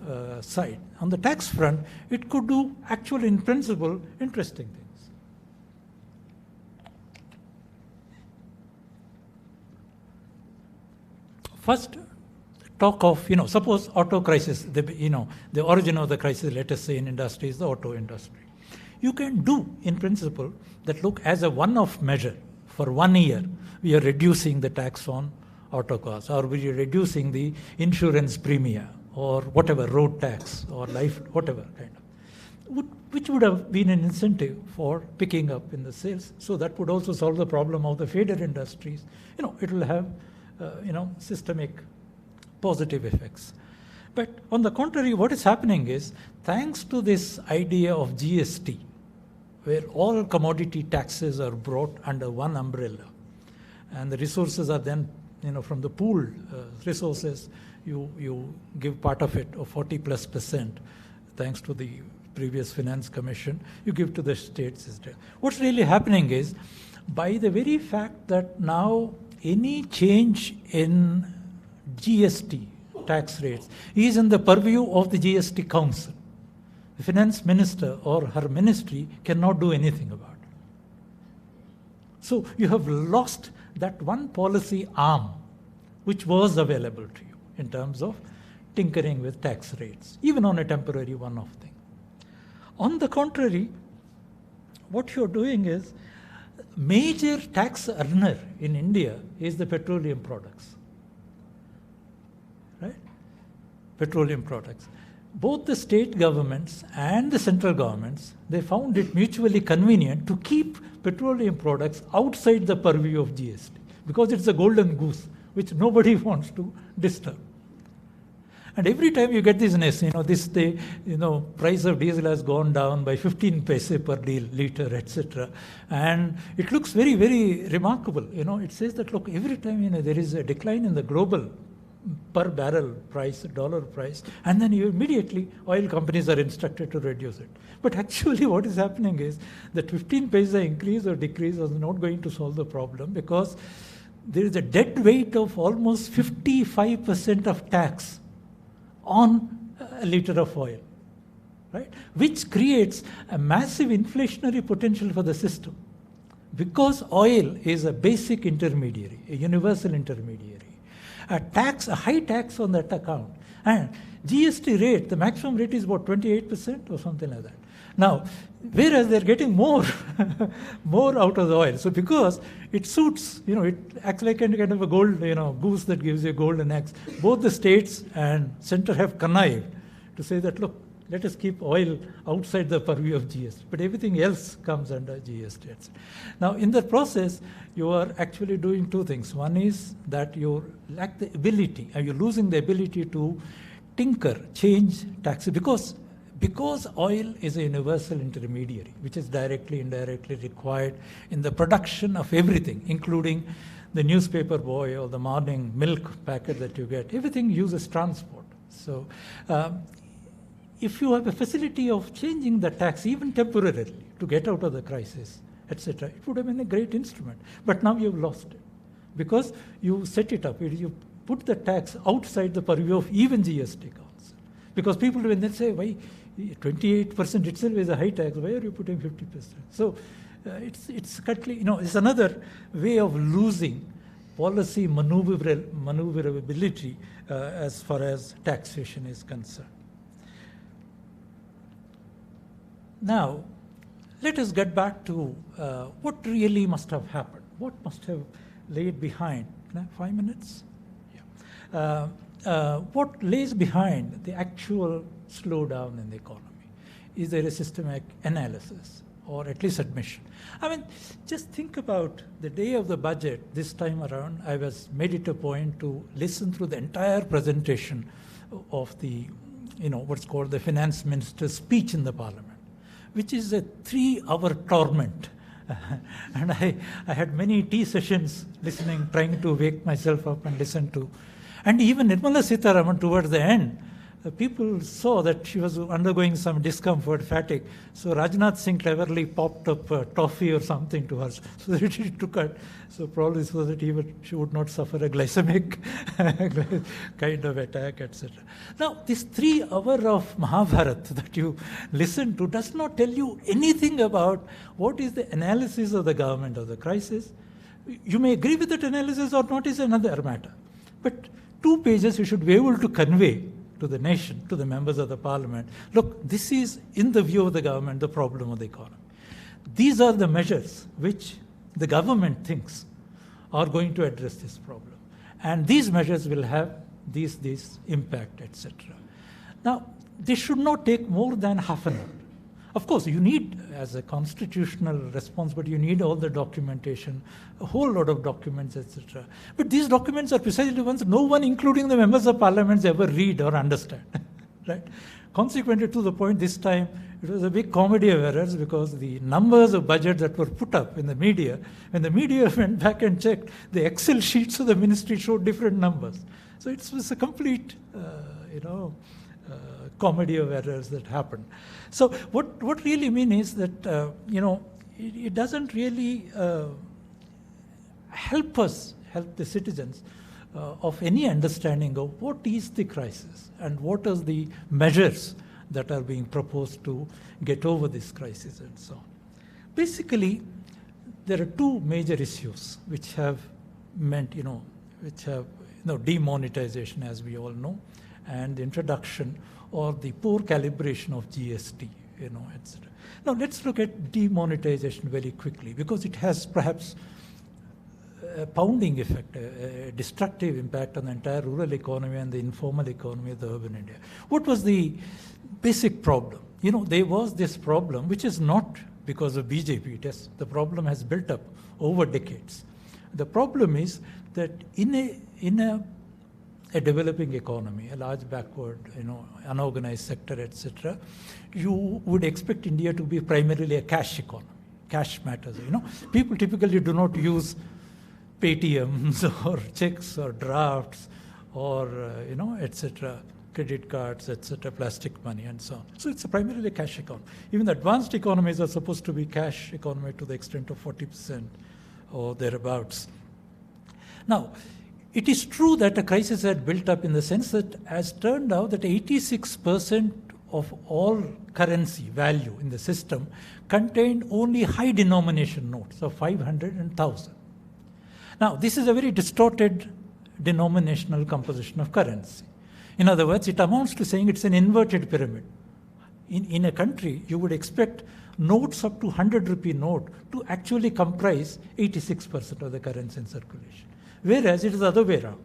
side. On the tax front, it could do actually in principle interesting things. First, talk of, suppose auto crisis, the origin of the crisis, let us say in industry, is the auto industry. You can do, in principle, that look as a one-off measure. For 1 year, we are reducing the tax on auto cars, or we are reducing the insurance premium, or whatever, road tax, or life, whatever kind of, which would have been an incentive for picking up in the sales. So that would also solve the problem of the feeder industries. It will have systemic positive effects. But on the contrary, what is happening is, thanks to this idea of GST, where all commodity taxes are brought under one umbrella, and the resources are then, from the pooled resources, you give part of it, or 40+%, thanks to the previous Finance Commission, you give to the states. What's really happening is, by the very fact that now any change in GST tax rates is in the purview of the GST Council. The finance minister or her ministry cannot do anything about it. So you have lost that one policy arm which was available to you in terms of tinkering with tax rates, even on a temporary one-off thing. On the contrary, what you're doing is, major tax earner in India is the petroleum products. Right? Petroleum products. Both the state governments and the central governments, they found it mutually convenient to keep petroleum products outside the purview of GST because it's a golden goose which nobody wants to disturb. And every time you get this news, price of diesel has gone down by 15 paise per liter, etc. And it looks very, very remarkable. It says that, look, every time, there is a decline in the global per barrel price, dollar price, and then immediately oil companies are instructed to reduce it. But actually what is happening is that 15 paise increase or decrease is not going to solve the problem because there is a dead weight of almost 55% of tax on a liter of oil, right? Which creates a massive inflationary potential for the system. Because oil is a basic intermediary, a universal intermediary. A high tax on that account. And GST rate, the maximum rate is about 28% or something like that. Now, whereas they're getting more, more out of the oil. So because it suits, it acts like kind of a gold, goose that gives you a golden eggs. Both the states and center have connived to say that, look, let us keep oil outside the purview of GST, but everything else comes under GST. Now, in the process, you are actually doing two things. One is that you lack the ability, you're losing the ability to tinker, change taxes, because because oil is a universal intermediary, which is directly, indirectly required in the production of everything, including the newspaper boy or the morning milk packet that you get, everything uses transport. So if you have a facility of changing the tax, even temporarily, to get out of the crisis, etc., it would have been a great instrument. But now you've lost it because you set it up. You put the tax outside the purview of even GST council. Because people, when they say, why 28% itself is a high tax, why are you putting 50%? So it's another way of losing policy maneuverability as far as taxation is concerned. Now, let us get back to what really must have happened. What must have laid behind? Can I have 5 minutes? Yeah. What lays behind the actual slowdown in the economy? Is there a systematic analysis or at least admission? I mean, just think about the day of the budget this time around. I made it a point to listen through the entire presentation of the, what's called the finance minister's speech in the parliament, which is a 3-hour torment. And I had many tea sessions listening, trying to wake myself up and listen to. And even Nirmala Sitharaman, towards the end, people saw that she was undergoing some discomfort, fatigue. So Rajnath Singh cleverly popped up toffee or something to her, so that she took it. So probably so that she would not suffer a glycemic kind of attack, etc. Now, this 3 hour of Mahabharata that you listen to does not tell you anything about what is the analysis of the government of the crisis. You may agree with that analysis or not is another matter. But 2 pages you should be able to convey to the nation, to the members of the parliament. Look, this is, in the view of the government, the problem of the economy. These are the measures which the government thinks are going to address this problem. And these measures will have this impact, etc. Now, this should not take more than half an hour. Of course, you need, as a constitutional response, but you need all the documentation, a whole lot of documents, etc. But these documents are precisely the ones no one, including the members of parliament, ever read or understand. Right? Consequently, to the point this time, it was a big comedy of errors because the numbers of budget that were put up in the media, when the media went back and checked, the Excel sheets of the ministry showed different numbers. So it was a complete, comedy of errors that happened. So what really mean is that, it doesn't really help the citizens of any understanding of what is the crisis and what are the measures that are being proposed to get over this crisis and so on. Basically, there are 2 major issues which have meant, demonetization, as we all know, and the introduction or the poor calibration of GST, etc. Now, let's look at demonetization very quickly because it has perhaps a pounding effect, a destructive impact on the entire rural economy and the informal economy of the urban India. What was the basic problem? There was this problem, which is not because of BJP. The problem has built up over decades. The problem is that in a developing economy, a large backward, unorganized sector, etc., you would expect India to be primarily a cash economy. Cash matters, People typically do not use Paytms or checks or drafts or, etc., credit cards, etc., plastic money and so on. So it's a primarily cash economy. Even the advanced economies are supposed to be cash economy to the extent of 40% or thereabouts. Now, it is true that a crisis had built up in the sense that, as turned out, that 86% of all currency value in the system contained only high denomination notes of 500 and 1,000. Now, this is a very distorted denominational composition of currency. In other words, it amounts to saying it's an inverted pyramid. In a country, you would expect notes up to 100 rupee note to actually comprise 86% of the currency in circulation. Whereas it is the other way around.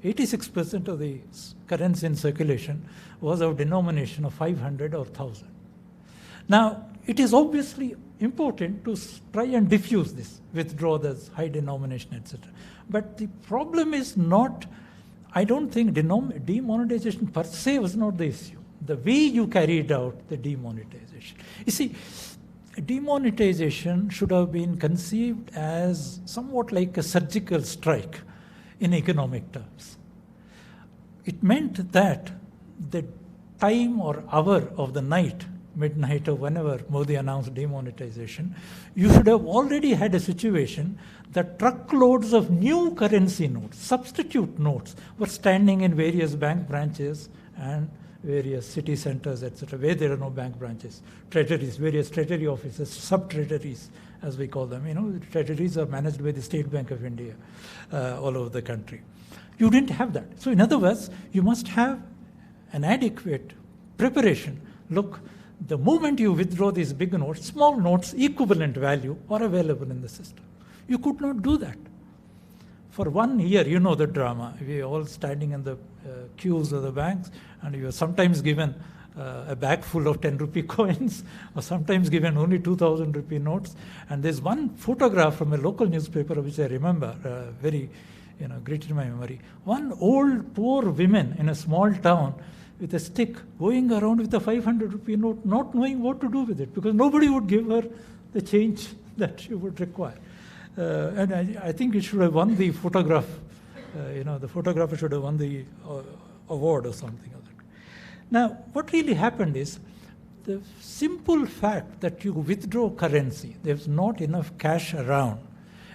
86% of the currency in circulation was of denomination of 500 or 1,000. Now, it is obviously important to try and diffuse this, withdraw this high denomination, etc. But the problem is not, I don't think demonetization per se was not the issue. the way you carried out the demonetization. You see, demonetization should have been conceived as somewhat like a surgical strike in economic terms. It meant that the time or hour of the night, midnight or whenever Modi announced demonetization, you should have already had a situation that truckloads of new currency notes, substitute notes, were standing in various bank branches and various city centers, etc., where there are no bank branches, treasuries, various treasury offices, sub-treasuries, as we call them. You know, the treasuries are managed by the State Bank of India all over the country. You didn't have that. So in other words, you must have an adequate preparation. Look, the moment you withdraw these big notes, small notes, equivalent value, are available in the system. You could not do that. For 1 year, you know the drama. We are all standing in the queues of the banks, and you are sometimes given a bag full of 10 rupee coins, or sometimes given only 2,000 rupee notes. And there's one photograph from a local newspaper which I remember very, great in my memory. One old poor woman in a small town with a stick going around with a 500 rupee note, not knowing what to do with it, because nobody would give her the change that she would require. And I think it should have won the photograph. The photographer should have won the award or something like that. Now, what really happened is the simple fact that you withdraw currency, there's not enough cash around,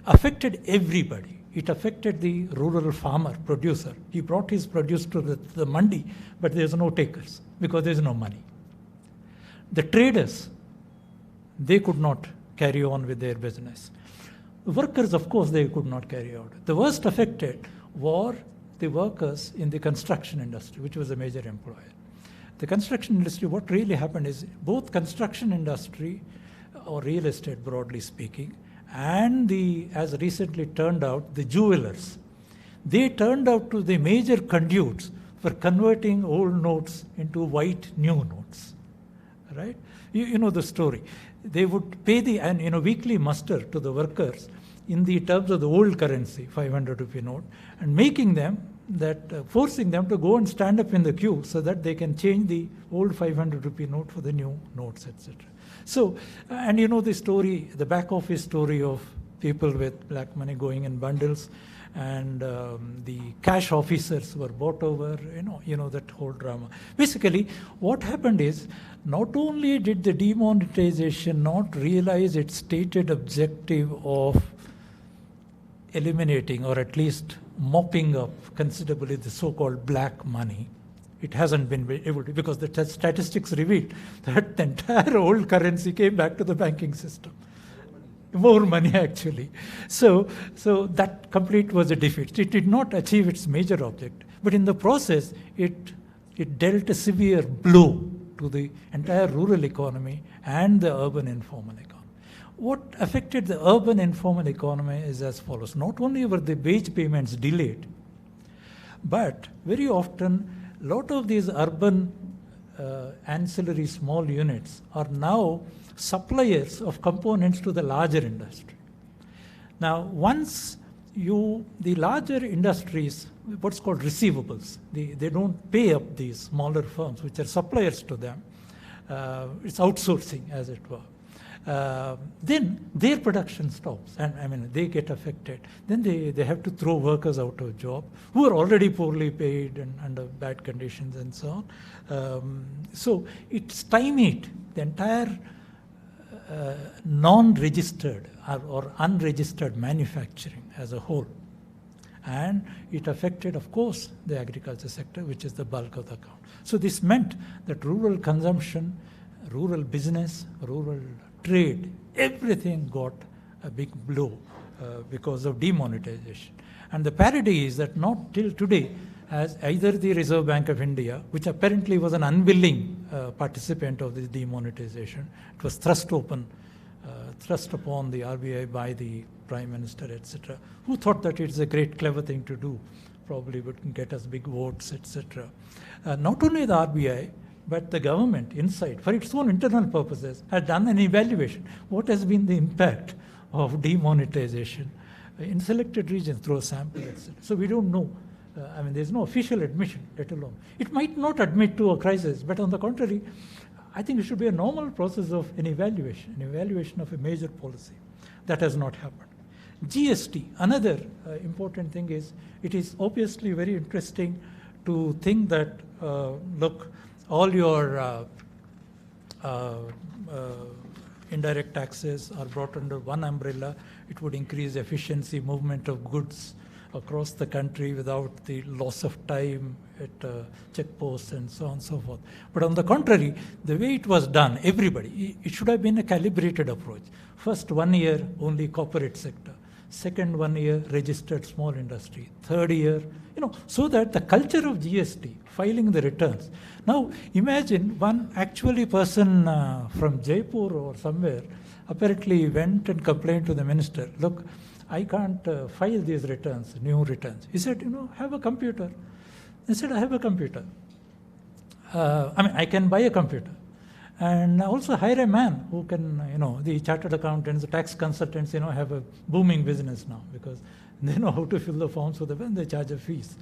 affected everybody. It affected the rural farmer, producer. He brought his produce to the mandi, but there's no takers because there's no money. The traders, they could not carry on with their business. The workers, of course, they could not carry out. The worst affected were the workers in the construction industry, which was a major employer. The construction industry, what really happened is both construction industry, or real estate broadly speaking, and as recently turned out, the jewelers, they turned out to the major conduits for converting old notes into white new notes, right? You know the story. They would pay the weekly muster to the workers in the terms of the old currency, 500 rupee note, and making them forcing them to go and stand up in the queue so that they can change the old 500 rupee note for the new notes, etc. So, and you know the story, the back office story of people with black money going in bundles, and the cash officers were bought over, you know that whole drama. Basically, what happened is, not only did the demonetization not realize its stated objective of eliminating or at least mopping up considerably the so-called black money, it hasn't been able to, because the statistics revealed that the entire old currency came back to the banking system. More money, actually. So that complete was a defeat. It did not achieve its major object, but in the process, it dealt a severe blow to the entire rural economy and the urban informal economy. What affected the urban informal economy is as follows. Not only were the wage payments delayed, but very often, a lot of these urban ancillary small units are now suppliers of components to the larger industry. Now, once the larger industries, what's called receivables, they don't pay up these smaller firms, which are suppliers to them. It's outsourcing, as it were. Then their production stops, and they get affected. Then they have to throw workers out of job who are already poorly paid and under bad conditions and so on. So it stymied the entire non-registered or unregistered manufacturing as a whole. And it affected, of course, the agriculture sector, which is the bulk of the account. So this meant that rural consumption, rural business, rural trade, everything got a big blow because of demonetization. And the parody is that not till today has either the Reserve Bank of India, which apparently was an unwilling participant of this demonetization, it was thrust upon the RBI by the Prime Minister, etc., who thought that it's a great clever thing to do, probably would get us big votes, etc. Not only the RBI, but the government inside, for its own internal purposes, had done an evaluation. What has been the impact of demonetization in selected regions through a sample, etc. So we don't know I mean, there's no official admission, let alone. It might not admit to a crisis, but on the contrary, I think it should be a normal process of an evaluation of a major policy. That has not happened. GST, another important thing is, it is obviously very interesting to think that, look, all your indirect taxes are brought under one umbrella. It would increase efficiency, movement of goods across the country without the loss of time at checkposts and so on and so forth. But on the contrary, the way it was done, everybody, it should have been a calibrated approach. First 1 year, only corporate sector. Second 1 year, registered small industry. Third year, so that the culture of GST, filing the returns. Now, imagine one actually person from Jaipur or somewhere apparently went and complained to the minister, look, I can't file these returns, new returns. He said, have a computer. He said, I have a computer. I can buy a computer. And also hire a man who can, the chartered accountants, the tax consultants, have a booming business now because they know how to fill the forms for them and they charge a fees.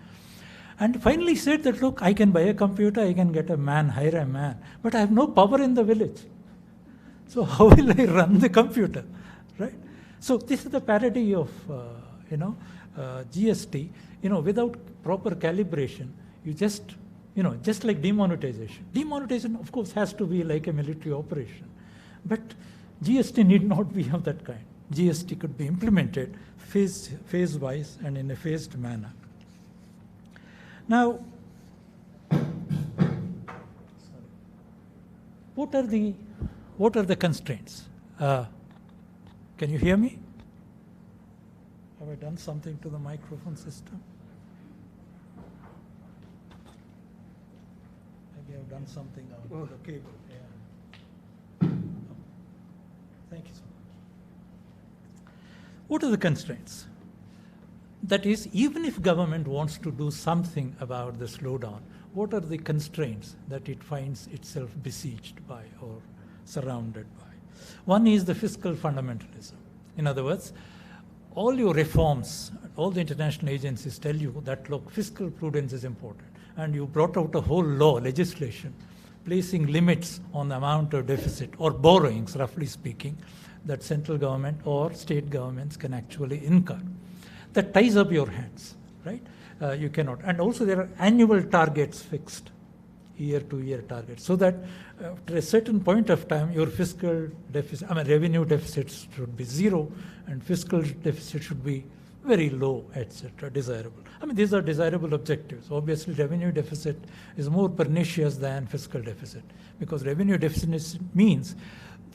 And finally said that, look, I can buy a computer, I can get a man, hire a man, but I have no power in the village. So how will I run the computer, right? So this is the parody of, GST, without proper calibration, you just like demonetization. Demonetization, of course, has to be like a military operation. But GST need not be of that kind. GST could be implemented phase-wise and in a phased manner. Now, what are the constraints? Can you hear me? Have I done something to the microphone system? Maybe I've done something to the cable. Yeah. Thank you so much. What are the constraints? That is, even if government wants to do something about the slowdown, what are the constraints that it finds itself besieged by or surrounded by? One is the fiscal fundamentalism. In other words, all your reforms, all the international agencies tell you that, look, fiscal prudence is important. And you brought out a whole law, legislation, placing limits on the amount of deficit or borrowings, roughly speaking, that central government or state governments can actually incur. That ties up your hands, right? You cannot. And also there are annual targets fixed, year-to-year targets, so that after a certain point of time, your fiscal deficit, revenue deficits should be zero, and fiscal deficit should be very low, etc., desirable. These are desirable objectives. Obviously, revenue deficit is more pernicious than fiscal deficit, because revenue deficit means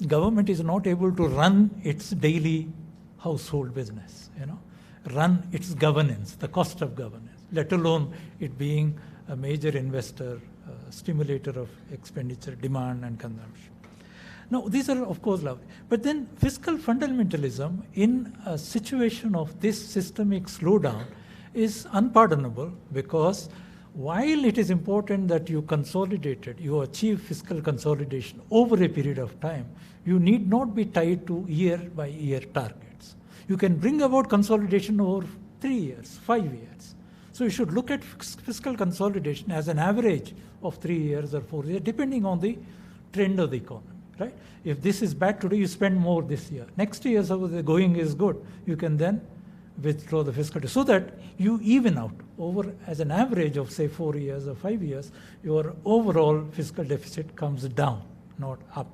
government is not able to run its daily household business, run its governance, the cost of governance, let alone it being a major investor, stimulator of expenditure, demand and consumption. Now, these are of course lovely. But then fiscal fundamentalism in a situation of this systemic slowdown is unpardonable, because while it is important that you achieve fiscal consolidation over a period of time, you need not be tied to year-by-year targets. You can bring about consolidation over 3 years, 5 years. So you should look at fiscal consolidation as an average of 3 years or 4 years, depending on the trend of the economy, right? If this is bad today, you spend more this year. Next year, suppose the going is good, you can then withdraw the fiscal, so that you even out over as an average of say 4 years or 5 years, your overall fiscal deficit comes down, not up.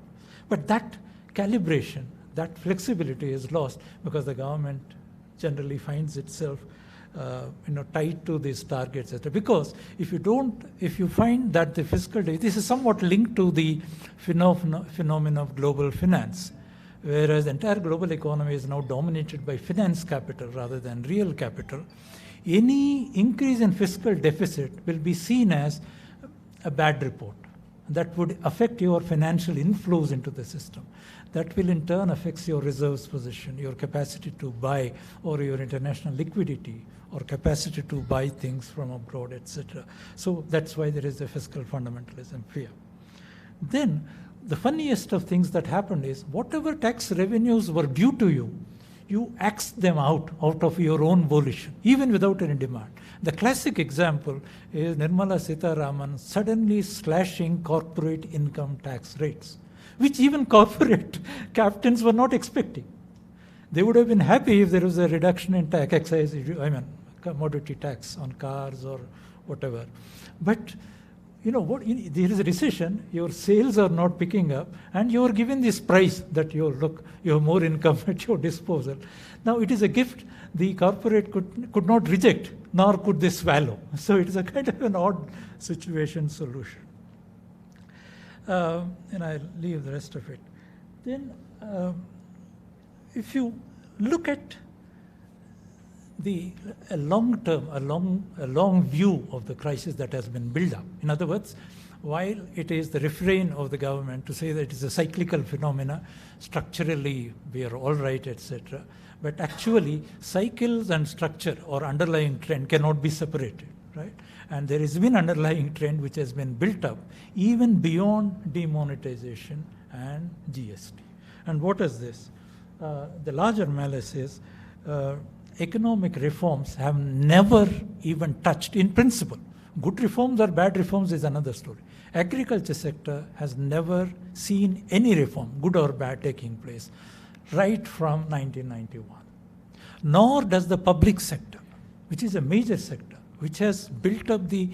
But that calibration, that flexibility is lost because the government generally finds itself tied to these targets, etc. Because if you find that the fiscal deficit, this is somewhat linked to the phenomenon of global finance, whereas the entire global economy is now dominated by finance capital rather than real capital. Any increase in fiscal deficit will be seen as a bad report. That would affect your financial inflows into the system. That will in turn affect your reserves position, your capacity to buy, or your international liquidity, or capacity to buy things from abroad, etc. So that's why there is a fiscal fundamentalism fear. Then the funniest of things that happened is, whatever tax revenues were due to you, you axe them out of your own volition, even without any demand. The classic example is Nirmala Sitharaman suddenly slashing corporate income tax rates, which even corporate captains were not expecting. They would have been happy if there was a reduction in commodity tax on cars or whatever. But there is a recession, your sales are not picking up, and you are given this price that you have more income at your disposal. Now it is a gift the corporate could not reject, nor could they swallow. So it is a kind of an odd situation solution. And I'll leave the rest of it. Then if you look at a long view of the crisis that has been built up. In other words, while it is the refrain of the government to say that it is a cyclical phenomena, structurally we are all right, etc., but actually cycles and structure or underlying trend cannot be separated, right? And there has been underlying trend which has been built up even beyond demonetization and GST. And what is this? The larger malice is economic reforms have never even touched in principle. Good reforms or bad reforms is another story. Agriculture sector has never seen any reform, good or bad, taking place right from 1991. Nor does the public sector, which is a major sector, which has built up the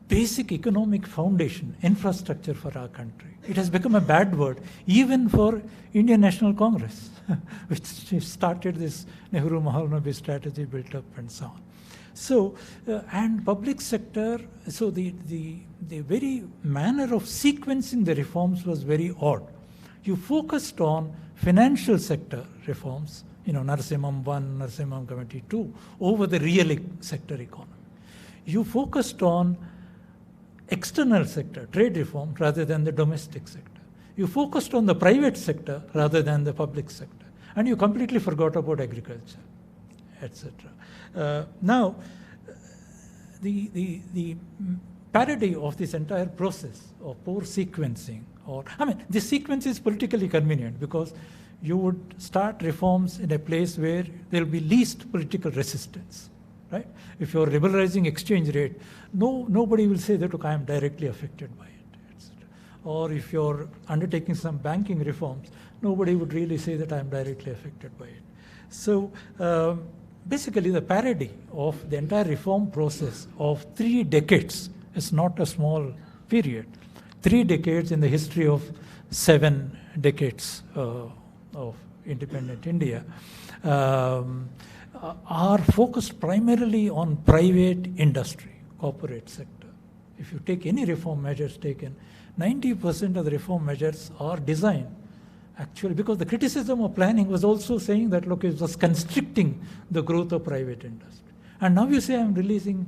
basic economic foundation, infrastructure for our country. It has become a bad word, even for Indian National Congress, which started this Nehru-Mahalanobis strategy, built up and so on. So, and public sector, so the very manner of sequencing the reforms was very odd. You focused on financial sector reforms, Narasimham 1, Narasimham Committee 2, over the real sector economy. You focused on external sector, trade reform, rather than the domestic sector. You focused on the private sector rather than the public sector. And you completely forgot about agriculture, etc. Now, the parody of this entire process of poor sequencing, this sequence is politically convenient because you would start reforms in a place where there will be least political resistance, right? If you're liberalizing exchange rate, nobody will say that, look, I am directly affected by it, etc. Or if you're undertaking some banking reforms, nobody would really say that I am directly affected by it. So basically the parody of the entire reform process of 3 decades is not a small period. 3 decades in the history of 7 decades of independent India are focused primarily on private industry, corporate sector. If you take any reform measures taken, 90% of the reform measures are designed actually, because the criticism of planning was also saying that, look, it was constricting the growth of private industry. And now you say I'm releasing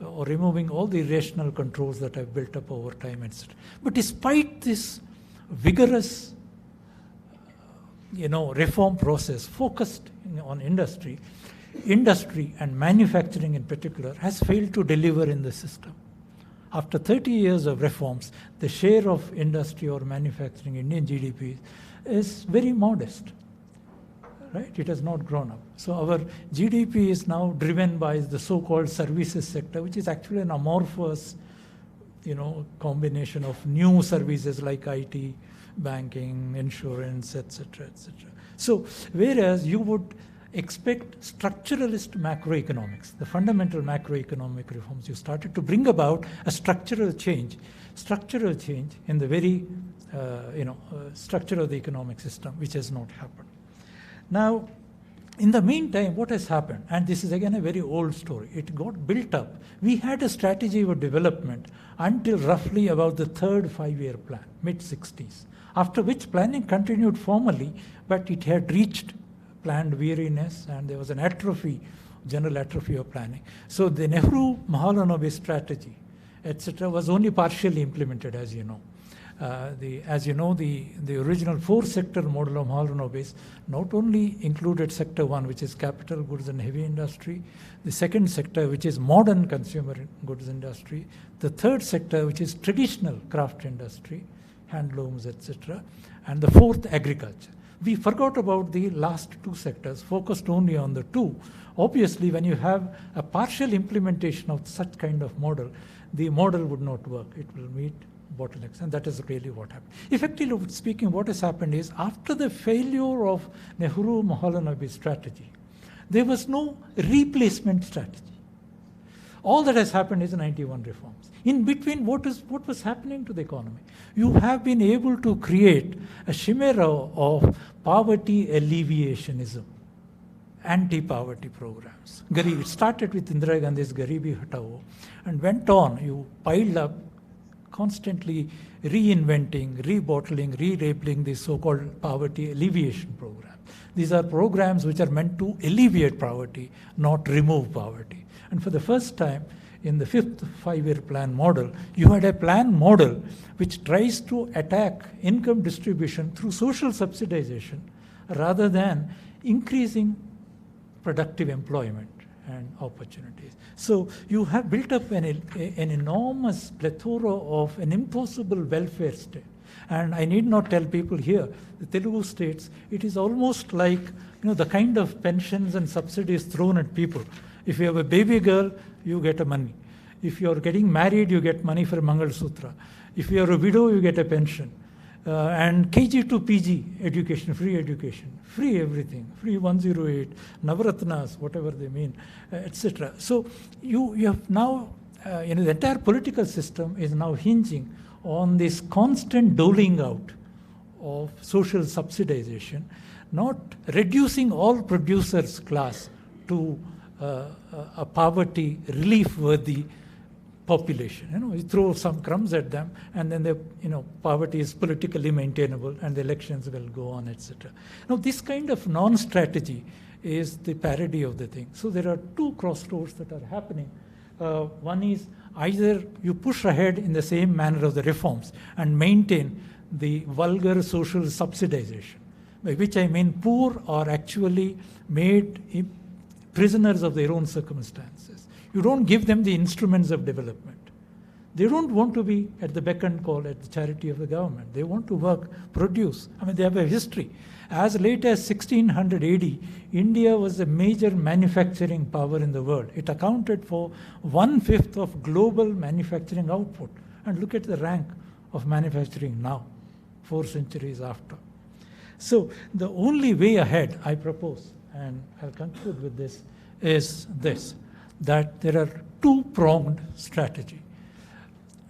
or removing all the irrational controls that I've built up over time, etc. But despite this vigorous reform process focused on industry and manufacturing in particular has failed to deliver in the system. After 30 years of reforms, the share of industry or manufacturing in Indian GDP is very modest, right? It has not grown up. So our GDP is now driven by the so-called services sector, which is actually an amorphous, combination of new services like IT, banking, insurance, etc., etc. So, whereas you would expect structuralist macroeconomics, the fundamental macroeconomic reforms, you started to bring about a structural change in the very, structure of the economic system, which has not happened. Now, in the meantime, what has happened, and this is again a very old story, it got built up. We had a strategy for development until roughly about the 3rd 5-year plan, mid-60s, after which planning continued formally, but it had reached planned weariness and there was an general atrophy of planning. So the Nehru-Mahalanobis strategy, etc., was only partially implemented, as you know. The original 4-sector model of Mahalanobis not only included sector 1, which is capital goods and heavy industry, the 2nd sector, which is modern consumer goods industry, the 3rd sector, which is traditional craft industry, handlooms, etc., and the 4th, agriculture. We forgot about the last two sectors, focused only on the two. Obviously, when you have a partial implementation of such kind of model, the model would not work. It will meet bottlenecks, and that is really what happened. Effectively speaking, what has happened is, after the failure of Nehru-Mohalanabi's strategy, there was no replacement strategy. All that has happened is 91 reforms. In between, what was happening to the economy? You have been able to create a chimera of poverty alleviationism, anti-poverty programs. It started with Indira Gandhi's Garibi Hatao and went on. You piled up, constantly reinventing, rebottling, re-labeling the so-called poverty alleviation program. These are programs which are meant to alleviate poverty, not remove poverty. And for the first time, in the fifth five-year plan model, you had a plan model which tries to attack income distribution through social subsidization rather than increasing productive employment and opportunities. So you have built up an enormous plethora of an impossible welfare state. And I need not tell people here, the Telugu states, it is almost like the kind of pensions and subsidies thrown at people. If you have a baby girl, you get a money. If you are getting married, you get money for Mangal Sutra. If you are a widow, you get a pension. And KG to PG education, free everything, free 108, Navaratnas, whatever they mean, etc. So you have now, the entire political system is now hinging on this constant doling out of social subsidization, not reducing all producers' class to a poverty relief-worthy population. You throw some crumbs at them, and then the poverty is politically maintainable, and the elections will go on, etc. Now, this kind of non-strategy is the parody of the thing. So there are two crossroads that are happening. One is either you push ahead in the same manner of the reforms and maintain the vulgar social subsidization, by which I mean poor are actually made prisoners of their own circumstances. You don't give them the instruments of development. They don't want to be at the beck and call, at the charity of the government. They want to work, produce. They have a history. As late as 1600 AD, India was a major manufacturing power in the world. It accounted for 1/5 of global manufacturing output. And look at the rank of manufacturing now, 4 centuries after. So the only way ahead, I propose, and I'll conclude with this, is this, that there are two-pronged strategy,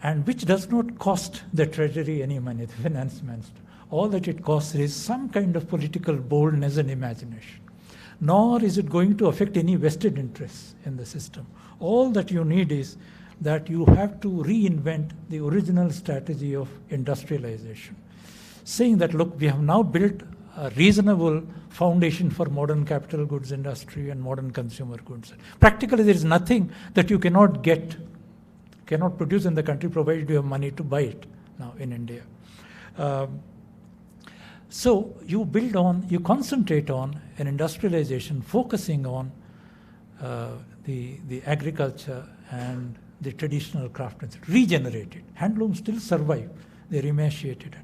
and which does not cost the treasury any money, the finance minister. All that it costs is some kind of political boldness and imagination. Nor is it going to affect any vested interests in the system. All that you need is that you have to reinvent the original strategy of industrialization, saying that, look, we have now built a reasonable foundation for modern capital goods industry and modern consumer goods. Practically, there is nothing that you cannot produce in the country, provided you have money to buy it now in India. So you concentrate on an industrialization focusing on the agriculture and the traditional craftsmanship, regenerated. Handlooms still survive, they're emaciated.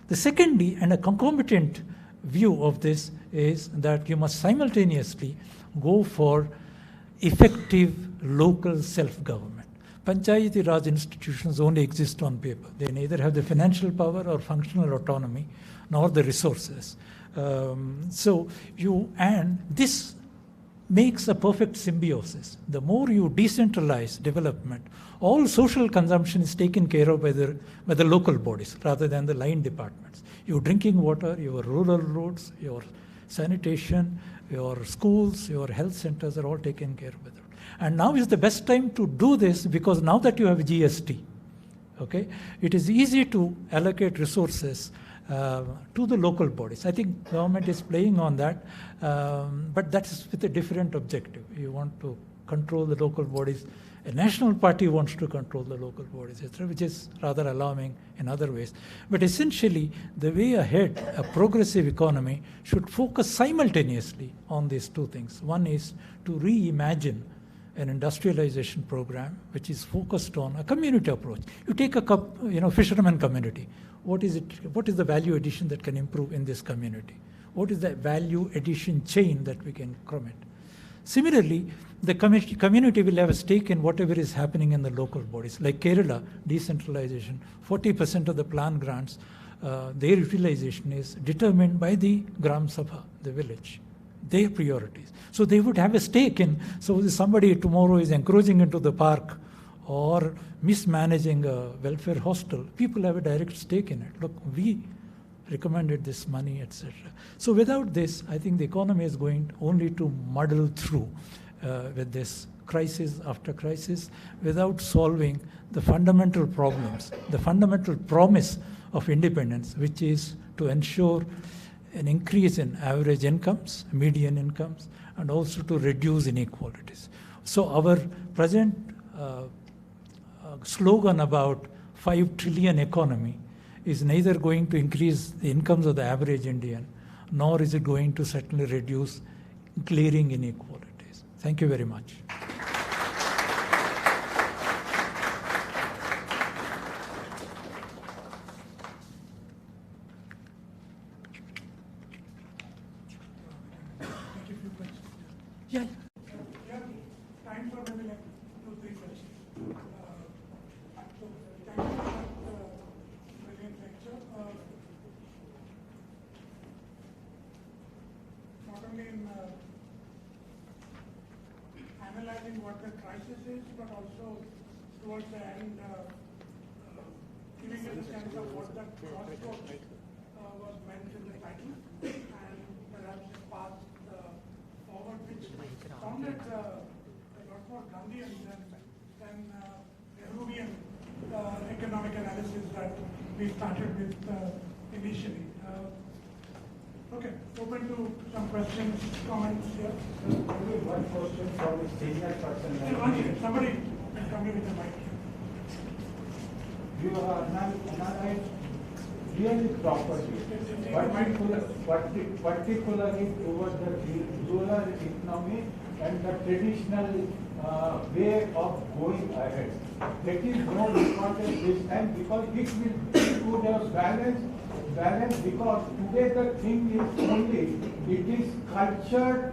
The secondly, and a concomitant view of this, is that you must simultaneously go for effective local self-government. Panchayati Raj institutions only exist on paper. They neither have the financial power or functional autonomy, nor the resources. And this makes a perfect symbiosis. The more you decentralize development, all social consumption is taken care of by the local bodies rather than the line departments. Your drinking water, your rural roads, your sanitation, your schools, your health centers are all taken care of by them. And now is the best time to do this, because now that you have GST, okay, it is easy to allocate resources to the local bodies. I think government is playing on that, but that is with a different objective. You want to control the local bodies. A national party wants to control the local bodies, etc., which is rather alarming in other ways. But essentially, the way ahead, a progressive economy should focus simultaneously on these two things. One is to reimagine an industrialization program which is focused on a community approach. You take a fisherman community. What is it? What is the value addition that can improve in this community? What is the value addition chain that we can increment? Similarly, the community will have a stake in whatever is happening in the local bodies. Like Kerala, decentralization, 40% of the plan grants, their utilization is determined by the Gram Sabha, the village, their priorities. So they would have a stake in, so if somebody tomorrow is encroaching into the park or mismanaging a welfare hostel, people have a direct stake in it. Look, we recommended this money, etc. So without this, I think the economy is going only to muddle through with this crisis after crisis without solving the fundamental problems, the fundamental promise of independence, which is to ensure an increase in average incomes, median incomes, and also to reduce inequalities. So our present slogan about 5 trillion economy is neither going to increase the incomes of the average Indian, nor is it going to certainly reduce glaring inequalities. Thank you very much. Yeah. Yeah, time for maybe like 2-3 questions. So thank you for that brilliant lecture. Not only in analyzing what the crisis is, but also towards the end, giving us a sense of what the crossroads was meant in the title, and perhaps the path forward, which sounded a lot more Gandhian than Nehruvian economic analysis that we started with initially. Okay, open to some questions, comments here. Only one question from a senior person. Somebody can come here with the mic. You are analyzed really properly, particularly towards the rural economy and the traditional way of going ahead. That is more important this time because it would have balance because today the thing is only it is culture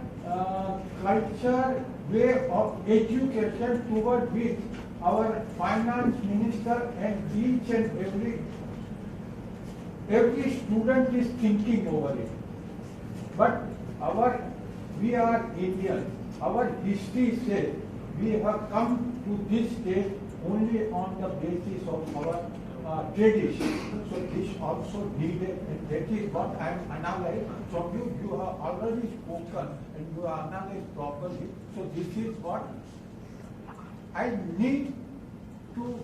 way of education toward which our finance minister and each and every student is thinking over it. But we are Indians. Our history says we have come to this stage only on the basis of our tradition. So this also needed, and that is what I am analyzed from you. You have already spoken and you are analyzed properly. So this is what I need to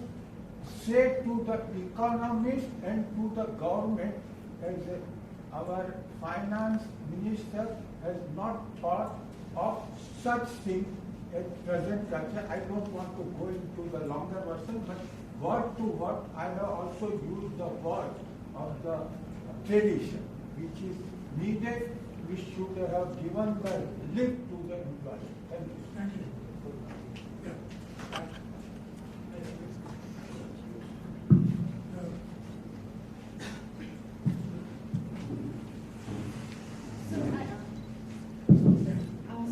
say to the economists and to the government as our finance minister has not thought of such things at present culture. I don't want to go into the longer version, but word to word, I have also used the word of the tradition, which is needed. We should have given the lift to the employee. Thank you. Thank you.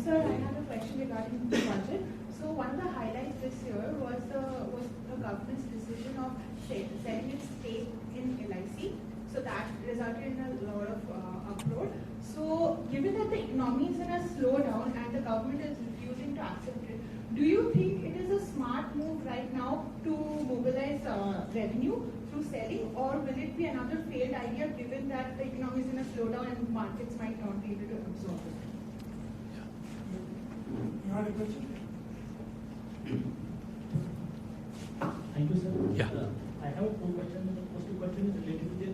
Sir, I have a question regarding the budget. So one of the highlights this year was the government's decision of selling its stake in LIC. So that resulted in a lot of uproar. So given that the economy is in a slowdown and the government is refusing to accept it, do you think it is a smart move right now to mobilize revenue through selling, or will it be another failed idea given that the economy is in a slowdown and markets might not be able to absorb it? You had a question? Thank you, sir. Yeah. I have 2 questions. The first 2 questions is related to the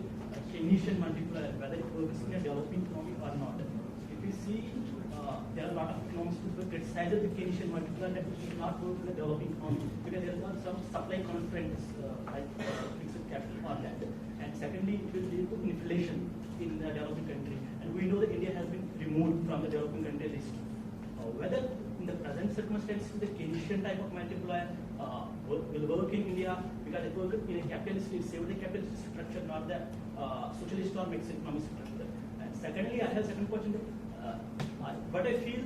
Keynesian multiplier, whether it works in a developing economy or not. If you see, there are a lot of economists who criticize the Keynesian multiplier that it should not work in the developing economy because there are some supply constraints like fixed capital or that. And secondly, it will lead to inflation in the developing country. And we know that India has been removed from the developing country list. Whether in the present circumstances the Keynesian type of multiplier will work in India because it works in a capitalist, it's a capitalist structure, not the socialist or mixed economic structure. And Secondly, I have second question. But I feel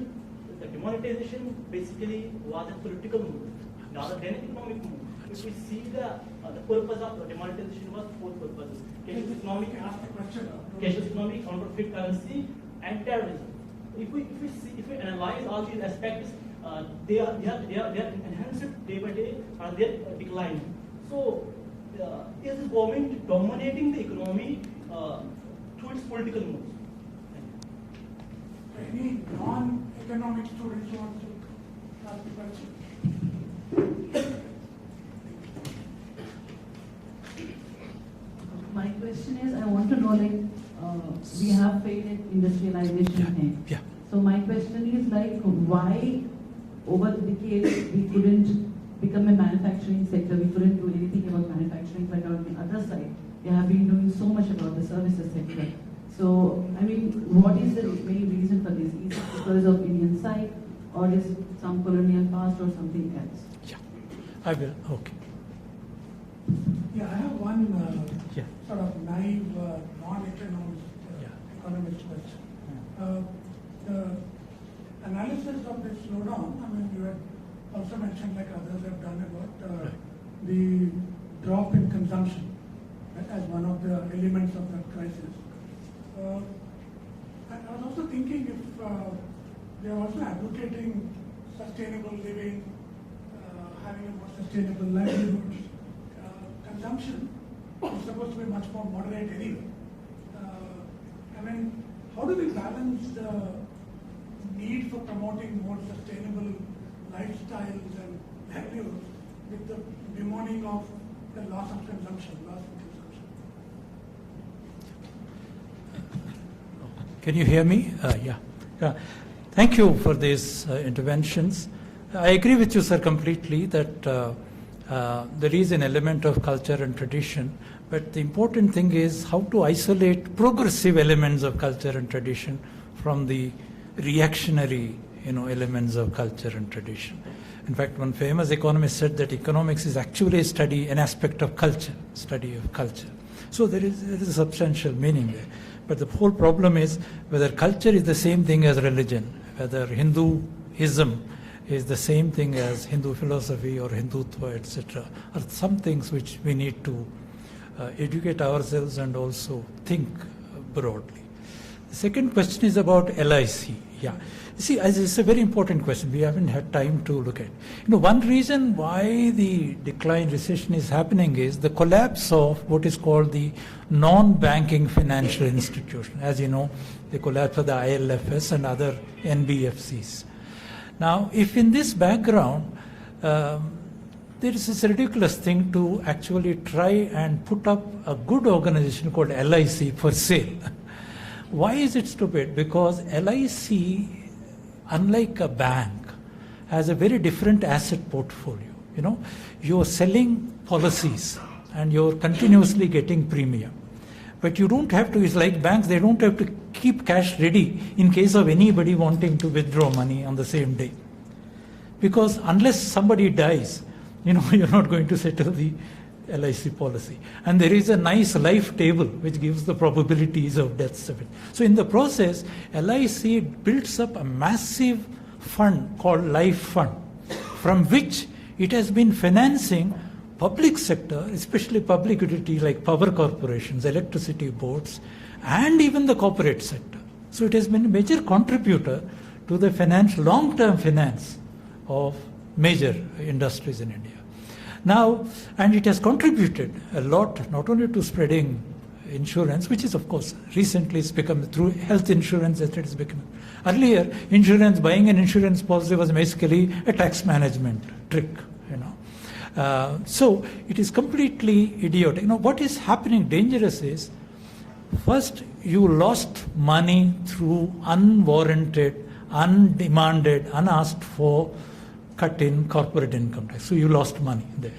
the demonetization basically was a political move rather than an economic move. If we see the purpose of the demonetization was four purposes: cashless economy, counterfeit currency, and terrorism. If we analyze all these aspects, they are enhanced day by day, or they are declining. So, is the government dominating the economy through its political moves? Any non-economic students who want to ask the question? My question is, I want to know, like, we have failed in industrialization here. Yeah. So my question is, like, why over the decades we couldn't become a manufacturing sector, we couldn't do anything about manufacturing, but on the other side, we have been doing so much about the services sector. So, I mean, what is the main reason for this? Is it because of Indian side, or is it some colonial past, or something else? Yeah, I will. Okay. Yeah, I have one Yeah. sort of naive, non-economist economist question. The analysis of this slowdown, I mean, you had also mentioned, like others have done, about the drop in consumption, right, as one of the elements of that crisis. I was also thinking if they are also advocating sustainable living, having a more sustainable livelihoods, consumption is supposed to be much more moderate anyway. I mean, how do we balance the need for promoting more sustainable lifestyles and livelihoods with the bemoaning of the loss of consumption, Can you hear me? Yeah. Thank you for these interventions. I agree with you, sir, completely that there is an element of culture and tradition, but the important thing is how to isolate progressive elements of culture and tradition from the reactionary, elements of culture and tradition. In fact, one famous economist said that economics is actually a study, an aspect of culture, study of culture. So there is a substantial meaning there. But the whole problem is whether culture is the same thing as religion, whether Hinduism is the same thing as Hindu philosophy or Hindutva, etc., are some things which we need to educate ourselves and also think broadly. The second question is about LIC. Yeah. See, it's a very important question. We haven't had time to look at. One reason why the decline, recession is happening is the collapse of what is called the non-banking financial institution. As you know, the collapse of the ILFS and other NBFCs. Now, if in this background, there is this ridiculous thing to actually try and put up a good organization called LIC for sale. Why is it stupid? Because LIC, unlike a bank, has a very different asset portfolio. You're selling policies and you're continuously getting premium. But you don't have to, it's like banks, they don't have to keep cash ready in case of anybody wanting to withdraw money on the same day. Because unless somebody dies, you're not going to settle the LIC policy. And there is a nice life table which gives the probabilities of deaths of it. So in the process, LIC builds up a massive fund called Life Fund, from which it has been financing public sector, especially public utility like power corporations, electricity boards, and even the corporate sector. So it has been a major contributor to the long-term finance of major industries in India. Now, and it has contributed a lot, not only to spreading insurance, which is, of course, recently it's become through health insurance that it has become. Earlier, buying an insurance policy was basically a tax management trick, So it is completely idiotic. What is happening dangerous is, first, you lost money through unwarranted, undemanded, unasked for cut in corporate income tax. So you lost money there.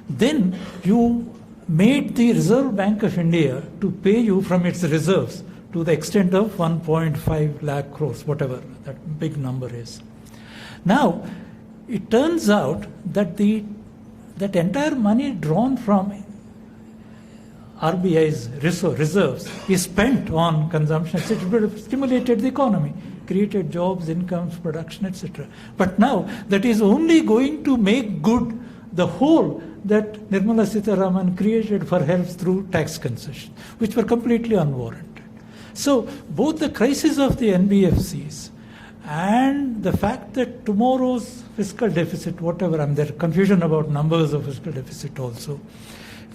Then you made the Reserve Bank of India to pay you from its reserves to the extent of 1.5 lakh crores, whatever that big number is. Now, it turns out that that entire money drawn from RBI's reserves is spent on consumption, etc., it would have stimulated the economy, created jobs, incomes, production, etc. But now that is only going to make good the hole that Nirmala Sitharaman created for health through tax concessions, which were completely unwarranted. So both the crisis of the NBFCs and the fact that tomorrow's fiscal deficit, whatever, there's confusion about numbers of fiscal deficit also,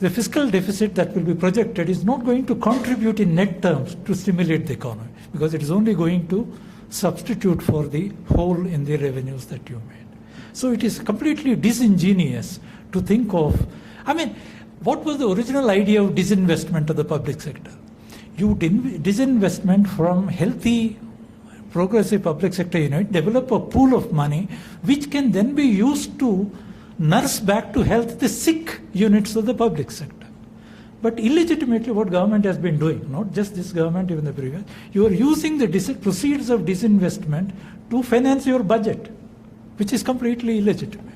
the fiscal deficit that will be projected is not going to contribute in net terms to stimulate the economy, because it is only going to substitute for the hole in the revenues that you made. So it is completely disingenuous to think of, what was the original idea of disinvestment of the public sector? Disinvestment from healthy, progressive public sector unit, develop a pool of money which can then be used to nurse back to health the sick units of the public sector. But illegitimately what government has been doing, not just this government, even the previous, you are using the proceeds of disinvestment to finance your budget, which is completely illegitimate.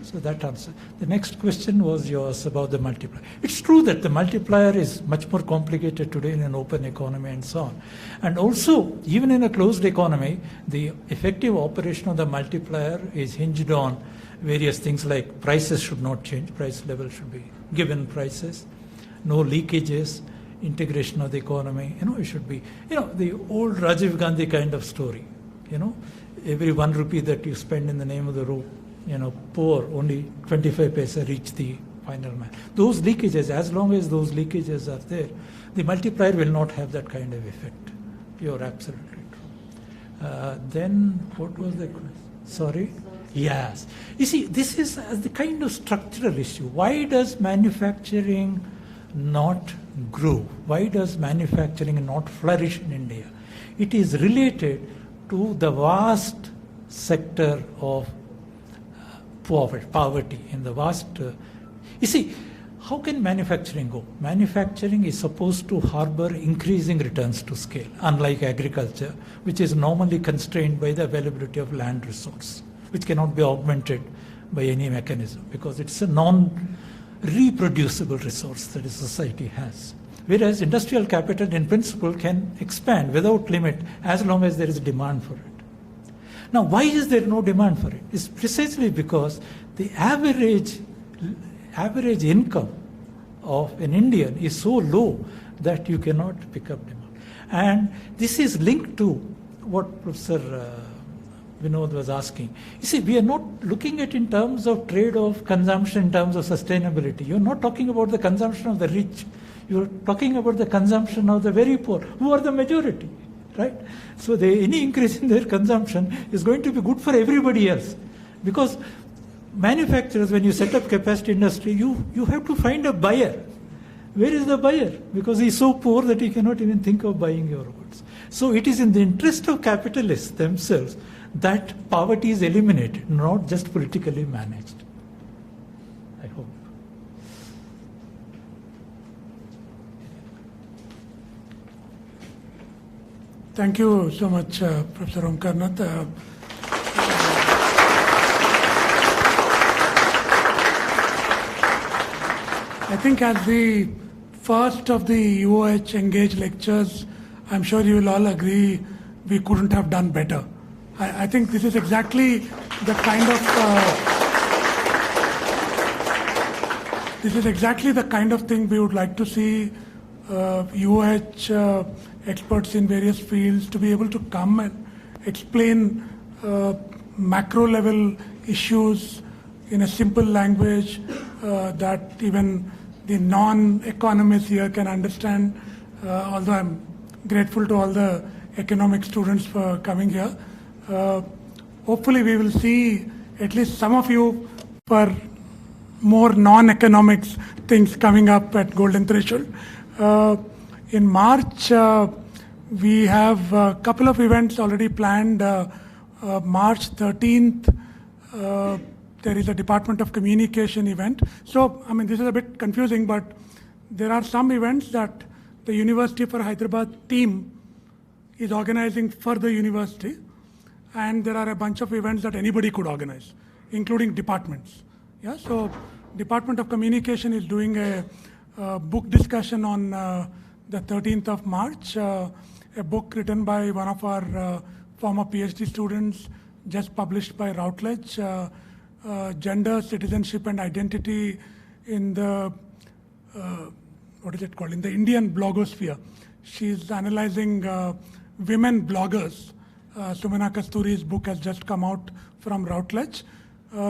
So that answer. The next question was yours about the multiplier. It's true that the multiplier is much more complicated today in an open economy and so on. And also, even in a closed economy, the effective operation of the multiplier is hinged on various things like prices should not change, price level should be given prices, no leakages, integration of the economy, it should be, the old Rajiv Gandhi kind of story, every 1 rupee that you spend in the name of the road, poor, only 25 paisa reach the final man. Those leakages, as long as those leakages are there, the multiplier will not have that kind of effect. You're absolutely true. Then, what was the question? Sorry? Yes. You see, this is the kind of structural issue. Why does manufacturing not grow? Why does manufacturing not flourish in India? It is related to the vast sector of poverty in the vast. You see, how can manufacturing go? Manufacturing is supposed to harbor increasing returns to scale, unlike agriculture, which is normally constrained by the availability of land resource, which cannot be augmented by any mechanism because it's a non-reproducible resource that a society has. Whereas industrial capital in principle can expand without limit as long as there is demand for it. Now, why is there no demand for it? It's precisely because the average income of an Indian is so low that you cannot pick up demand. And this is linked to what Professor Vinod was asking. You see, we are not looking at in terms of trade-off, consumption, in terms of sustainability. You're not talking about the consumption of the rich. You're talking about the consumption of the very poor, who are the majority, right? So any increase in their consumption is going to be good for everybody else. Because manufacturers, when you set up capacity industry, you have to find a buyer. Where is the buyer? Because he's so poor that he cannot even think of buying your goods. So it is in the interest of capitalists themselves that poverty is eliminated, not just politically managed. I hope. Thank you so much, Professor Omkarnath. I think as the first of the UOH Engage lectures, I'm sure you will all agree we couldn't have done better. I think this is exactly the kind of thing we would like to see UOH experts in various fields to be able to come and explain macro level issues in a simple language that even the non-economists here can understand, although I'm grateful to all the economic students for coming here. Hopefully we will see at least some of you for more non-economics things coming up at Golden Threshold. In March, we have a couple of events already planned. March 13th, there is a Department of Communication event. So, this is a bit confusing, but there are some events that the University for Hyderabad team is organizing for the university, and there are a bunch of events that anybody could organize, including departments. Yeah, so Department of Communication is doing a book discussion on the 13th of March, a book written by one of our former PhD students, just published by Routledge, Gender, Citizenship and Identity in the, what is it called, in the Indian blogosphere. She's analyzing women bloggers. Sumana Kasturi's book has just come out from Routledge.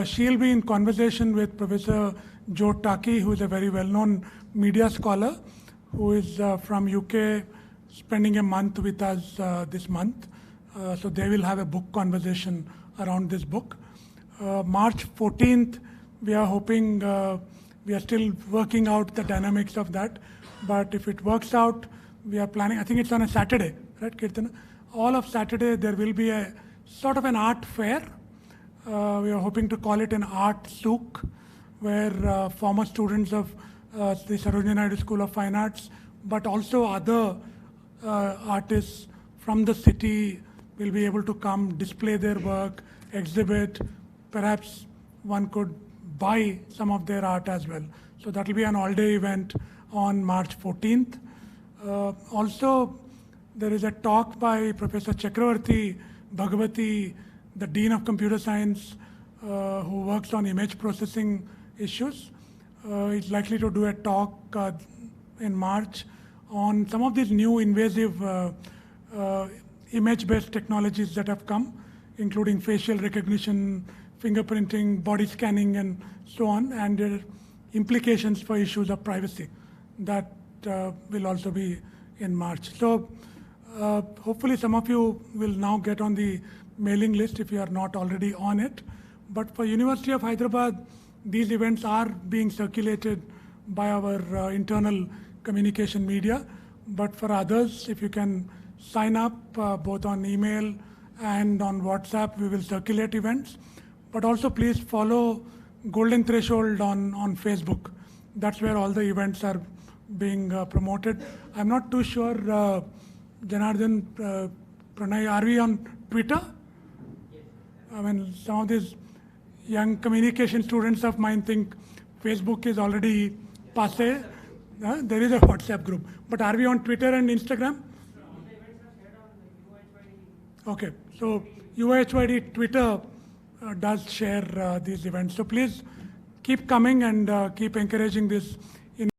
She'll be in conversation with Professor Joe Taki, who is a very well-known media scholar, who is from UK, spending a month with us this month. So they will have a book conversation around this book. March 14th, we are hoping, we are still working out the dynamics of that, but if it works out, we are planning, I think it's on a Saturday, right, Kirtana? All of Saturday, there will be a sort of an art fair. We are hoping to call it an art souk, where former students of the Sarojini Naidu School of Fine Arts, but also other artists from the city will be able to come, display their work, exhibit. Perhaps one could buy some of their art as well. So that will be an all-day event on March 14th. Also, there is a talk by Professor Chakravarti Bhagavati, the Dean of Computer Science, who works on image processing issues. He's likely to do a talk in March on some of these new invasive image-based technologies that have come, including facial recognition, fingerprinting, body scanning, and so on, and their implications for issues of privacy. That will also be in March. So hopefully some of you will now get on the mailing list if you are not already on it. But for University of Hyderabad, these events are being circulated by our internal communication media. But for others, if you can sign up both on email and on WhatsApp, we will circulate events. But also please follow Golden Threshold on Facebook. That's where all the events are being promoted. I'm not too sure, Janardhan, Pranay, are we on Twitter? I mean, some of these young communication students of mine think Facebook is already passé. There is a WhatsApp group. But are we on Twitter and Instagram? Okay, so UIHYD Twitter does share these events. So please keep coming and keep encouraging this